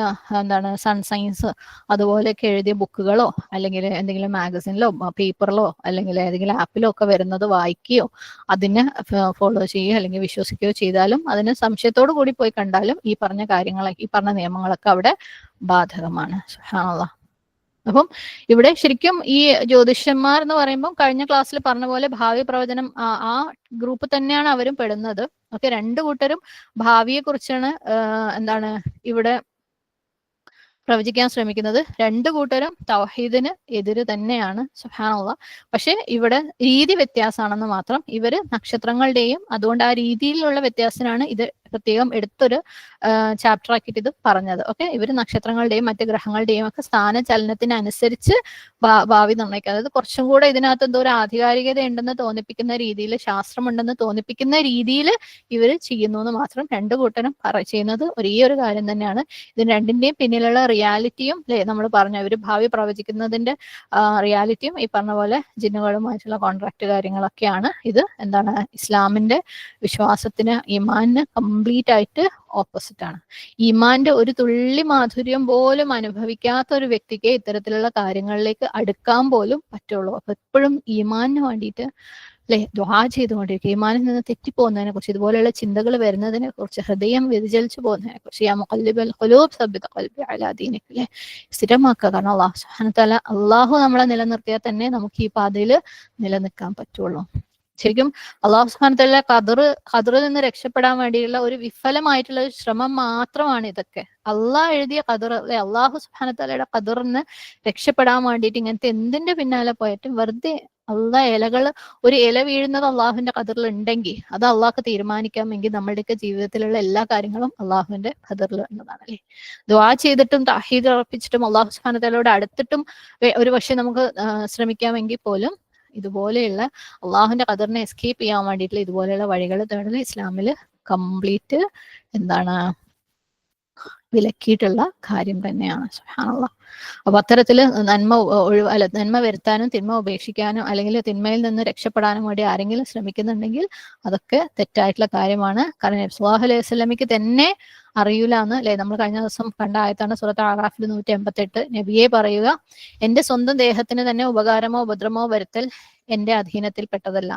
സൺ സയൻസ് അതുപോലെയൊക്കെ എഴുതിയ ബുക്കുകളോ അല്ലെങ്കിൽ എന്തെങ്കിലും മാഗസിനിലോ പേപ്പറിലോ അല്ലെങ്കിൽ ഏതെങ്കിലും ആപ്പിലോ ഒക്കെ വരുന്നത് വായിക്കുകയോ അതിനെ ഫോളോ ചെയ്യുകയോ അല്ലെങ്കിൽ വിശ്വസിക്കുകയോ ചെയ്താലും, അതിന് സംശയത്തോടു കൂടി പോയി കണ്ടാലും ഈ പറഞ്ഞ നിയമങ്ങളൊക്കെ അവിടെ ബാധകമാണ്. സുബ്ഹാനല്ലാഹ്. അപ്പം ഇവിടെ ശരിക്കും ഈ ജ്യോതിഷന്മാർ എന്ന് പറയുമ്പോൾ കഴിഞ്ഞ ക്ലാസ്സിൽ പറഞ്ഞ പോലെ ഭാവി പ്രവചനം ആ ഗ്രൂപ്പ് തന്നെയാണ് അവരും പെടുന്നത്. ഓക്കെ, രണ്ടു കൂട്ടരും ഭാവിയെ കുറിച്ചാണ് ഇവിടെ പ്രവചിക്കാൻ ശ്രമിക്കുന്നത്. രണ്ടു കൂട്ടരും തൗഹീദിന് എതിര് തന്നെയാണ്. സുബ്ഹാനല്ലാഹ്. പക്ഷെ ഇവിടെ രീതി വ്യത്യാസമാണെന്ന് മാത്രം. ഇവര് നക്ഷത്രങ്ങളുടെയും അതുകൊണ്ട് ആ രീതിയിലുള്ള വ്യത്യാസത്തിനാണ് ഇത് പ്രത്യേകം എടുത്തൊരു ചാപ്റ്റർ ആക്കിയിട്ട് ഇത് പറഞ്ഞത്. ഓക്കെ, ഇവര് നക്ഷത്രങ്ങളുടെയും മറ്റ് ഗ്രഹങ്ങളുടെയും ഒക്കെ സ്ഥാനചലനത്തിനനുസരിച്ച് ഭാവി നിർണ്ണയിക്കുക. അതായത് കുറച്ചും കൂടെ ഇതിനകത്ത് എന്തോ ഒരു ആധികാരികത ഉണ്ടെന്ന് തോന്നിപ്പിക്കുന്ന രീതിയിൽ, ശാസ്ത്രമുണ്ടെന്ന് തോന്നിപ്പിക്കുന്ന രീതിയിൽ ഇവർ ചെയ്യുന്നു എന്ന് മാത്രം. രണ്ടു കൂട്ടരും ചെയ്യുന്നത് ഒരേ ഒരു കാര്യം തന്നെയാണ്. ഇതിന് രണ്ടിന്റെയും പിന്നിലുള്ള റിയാലിറ്റിയും അല്ലെ നമ്മൾ പറഞ്ഞു, ഇവർ ഭാവി പ്രവചിക്കുന്നതിന്റെ റിയാലിറ്റിയും ഈ പറഞ്ഞ പോലെ ജിന്നുകളുമായിട്ടുള്ള കോൺട്രാക്ട് കാര്യങ്ങളൊക്കെയാണ്. ഇത് ഇസ്ലാമിന്റെ വിശ്വാസത്തിന് ഈമാനിന് കംപ്ലീറ്റ് ആയിട്ട് ഓപ്പോസിറ്റ് ആണ്. ഈമാന്റെ ഒരു തുള്ളി മാധുര്യം പോലും അനുഭവിക്കാത്ത ഒരു വ്യക്തിക്ക് ഇത്തരത്തിലുള്ള കാര്യങ്ങളിലേക്ക് അടുക്കാൻ പോലും പറ്റുള്ളൂ. അപ്പൊ എപ്പോഴും ഈമാനിന് വേണ്ടിയിട്ട് അല്ലെ ദുആ ചെയ്തുകൊണ്ടിരിക്കുക. ഈമാനിൽ നിന്ന് തെറ്റിപ്പോകുന്നതിനെ കുറിച്ച്, ഇതുപോലെയുള്ള ചിന്തകൾ വരുന്നതിനെ കുറിച്ച്, ഹൃദയം വ്യതിചലിച്ചു പോകുന്നതിനെ കുറിച്ച്, യാ മുഖല്ലിബൽ ഖുലൂബ് സബ്ബിത് ഖൽബി അലാ ദീനിക്, അല്ലെ സ്ഥിരമാക്കുക. കാരണം അല്ലാഹു സുബ്ഹാനഹു വതആല, അള്ളാഹു നമ്മളെ നിലനിർത്തിയാൽ തന്നെ നമുക്ക് ഈ പാതയിൽ നിലനിൽക്കാൻ പറ്റുള്ളൂ. ശരിക്കും അള്ളാഹു സുബ്ഹാനഹു വതആല ഖദറിൽ നിന്ന് രക്ഷപ്പെടാൻ വേണ്ടിയുള്ള ഒരു വിഫലമായിട്ടുള്ള ഒരു ശ്രമം മാത്രമാണ് ഇതൊക്കെ. അള്ളാഹ് എഴുതിയ ഖദർ, അല്ലെ അള്ളാഹു സുബ്ഹാനഹു വതആലയുടെ ഖദറിന് രക്ഷപ്പെടാൻ വേണ്ടിയിട്ട് ഇങ്ങനത്തെ എന്തിന്റെ പിന്നാലെ പോയിട്ടും വെറുതെ ഒരു ഇല വീഴുന്നത് അള്ളാഹുവിന്റെ ഖദറിൽ ഉണ്ടെങ്കിൽ അത് അള്ളാഹ്ക്ക് തീരുമാനിക്കാമെങ്കിൽ നമ്മുടെയൊക്കെ ജീവിതത്തിലുള്ള എല്ലാ കാര്യങ്ങളും അള്ളാഹുവിന്റെ ഖദറിൽ എന്നതാണ്, അല്ലെ. ദുആ ചെയ്തിട്ടും തഹീദ് അർപ്പിച്ചിട്ടും അള്ളാഹു സുബ്ഹാനഹു വതആലയോട് അടുത്തിട്ടും ഒരു പക്ഷെ നമുക്ക് ശ്രമിക്കാമെങ്കിൽ പോലും ഇതുപോലെയുള്ള അള്ളാഹുവിന്റെ ഖദറിനെ എസ്കേപ്പ് ചെയ്യാൻ വേണ്ടിയിട്ടുള്ള ഇതുപോലെയുള്ള വഴികൾ തേടൽ ഇസ്ലാമില് കംപ്ലീറ്റ് എന്താണ് വിലക്കിയിട്ടുള്ള കാര്യം തന്നെയാണ്. സുബ്ഹാനല്ലാഹ്. അപ്പൊ അത്തരത്തില് നന്മ വരുത്താനും തിന്മ ഉപേക്ഷിക്കാനും അല്ലെങ്കിൽ തിന്മയിൽ നിന്ന് രക്ഷപ്പെടാനും വേണ്ടി ആരെങ്കിലും ശ്രമിക്കുന്നുണ്ടെങ്കിൽ അതൊക്കെ തെറ്റായിട്ടുള്ള കാര്യമാണ്. കാരണം നബി സല്ലല്ലാഹു അലൈഹി വസല്ലമയ്ക്ക് തന്നെ അറിയൂല എന്ന്, അല്ലെ, നമ്മൾ കഴിഞ്ഞ ദിവസം കണ്ട ആയത്താണ് സൂറത്ത് അറാഫിൽ 188. നബിയെ പറയുക, എന്റെ സ്വന്തം ദേഹത്തിന് തന്നെ ഉപകാരമോ ഉപദ്രവമോ വരുത്തൽ എന്റെ അധീനത്തിൽപ്പെട്ടതല്ല,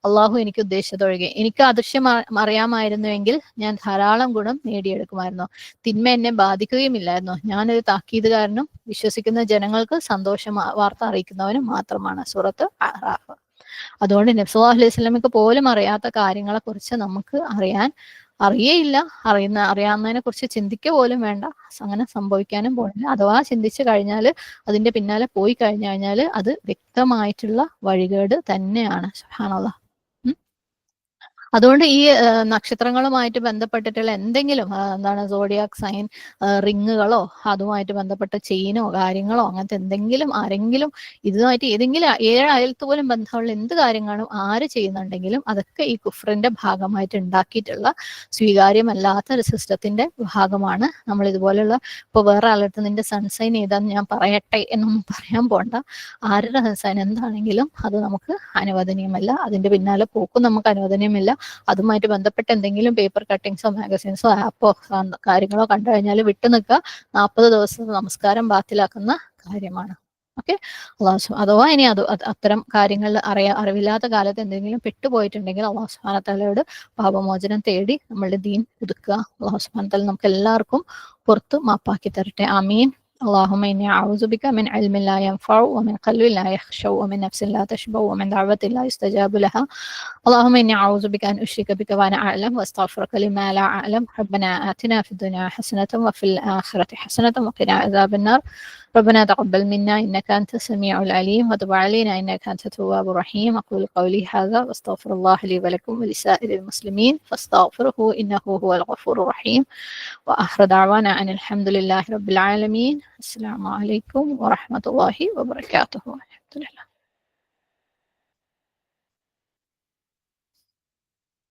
അള്ളാഹു എനിക്ക് ഉദ്ദേശിച്ചതൊഴികെ. എനിക്ക് അദൃശ്യം അറിയാമായിരുന്നുവെങ്കിൽ ഞാൻ ധാരാളം ഗുണം നേടിയെടുക്കുമായിരുന്നു, തിന്മ എന്നെ ബാധിക്കുകയുമില്ലായിരുന്നു. ഞാനൊരു താക്കീതുകാരനും വിശ്വസിക്കുന്ന ജനങ്ങൾക്ക് സന്തോഷം വാർത്ത അറിയിക്കുന്നവനും മാത്രമാണ്. സൂറത്ത് അറാഫ്. അതുകൊണ്ട് നബി സല്ലല്ലാഹു അലൈഹി വസല്ലമയ്ക്ക് പോലും അറിയാത്ത കാര്യങ്ങളെ കുറിച്ച് നമുക്ക് അറിയേയില്ല. അറിയാവുന്നതിനെ കുറിച്ച് ചിന്തിക്കുക പോലും വേണ്ട. അങ്ങനെ സംഭവിക്കാനും പോകുന്നില്ല. അഥവാ ചിന്തിച്ചു കഴിഞ്ഞാൽ, അതിന്റെ പിന്നാലെ പോയി കഴിഞ്ഞാൽ അത് വ്യക്തമായിട്ടുള്ള വഴികേട് തന്നെയാണ്. സുബ്ഹാനല്ലാഹ്. അതുകൊണ്ട് ഈ നക്ഷത്രങ്ങളുമായിട്ട് ബന്ധപ്പെട്ടിട്ടുള്ള എന്തെങ്കിലും എന്താണ് സോഡിയാക് സൈൻ റിങ്ങുകളോ അതുമായിട്ട് ബന്ധപ്പെട്ട ചെയിനോ കാര്യങ്ങളോ അങ്ങനത്തെ എന്തെങ്കിലും ആരെങ്കിലും ഇതുമായിട്ട് ഏതെങ്കിലും അയലത്ത് പോലും ബന്ധമുള്ള എന്ത് കാര്യങ്ങളും ആര് ചെയ്യുന്നുണ്ടെങ്കിലും അതൊക്കെ ഈ കുഫറിന്റെ ഭാഗമായിട്ട് ഉണ്ടാക്കിയിട്ടുള്ള സ്വീകാര്യമല്ലാത്ത ഒരു സിസ്റ്റത്തിന്റെ ഭാഗമാണ്. നമ്മൾ ഇതുപോലെയുള്ള ഇപ്പോൾ വേറെ ആളടുത്ത് നിന്റെ സൺസൈൻ ഏതാന്ന് ഞാൻ പറയട്ടെ എന്നൊന്നും പറയാൻ പോണ്ട. ആരുടെ സൺസൈൻ എന്താണെങ്കിലും അത് നമുക്ക് അനുവദനീയമല്ല. അതിന്റെ പിന്നാലെ പോക്കും നമുക്ക് അനുവദനീയമല്ല. അതുമായിട്ട് ബന്ധപ്പെട്ട എന്തെങ്കിലും പേപ്പർ കട്ടിങ്സോ മാഗസീൻസോ ആപ്പോ കാര്യങ്ങളോ കണ്ടു കഴിഞ്ഞാൽ വിട്ടു നിൽക്കുക. 40 ദിവസം നമസ്കാരം ബാത്തിലാക്കുന്ന കാര്യമാണ്. ഓക്കെ. അഥവാ ഇനി അത്തരം കാര്യങ്ങളിൽ അറിവില്ലാത്ത കാലത്ത് എന്തെങ്കിലും പെട്ടുപോയിട്ടുണ്ടെങ്കിൽ അള്ളാഹു സുബ്ഹാനഹു വതആലയോട് പാപമോചനം തേടി നമ്മളുടെ ദീൻ പുതുക്കുക. അള്ളാഹു സുബ്ഹാനഹു വതആല നമുക്ക് എല്ലാവർക്കും പുറത്ത് മാപ്പാക്കി തരട്ടെ. ആമീൻ. اللهم إني أعوذ بك من علم لا ينفع ومن قلب لا يخشع ومن نفس لا تشبع ومن دعوة لا يستجاب لها. اللهم إني أعوذ بك أن أشرك بك وأنا أعلم وأستغفرك لما لا أعلم. ربنا آتنا في الدنيا حسنة وفي الآخرة حسنة وقنا عذاب النار. ربنا تقبل منا إنك أنت السميع العليم وتب علينا إنك أنت التواب الرحيم. أقول قولي هذا وأستغفر الله لي ولكم ولسائر المسلمين فاستغفروه إنه هو الغفور الرحيم. وآخر دعوانا أن الحمد لله رب العالمين. السلام عليكم ورحمة الله وبركاته. الحمد لله.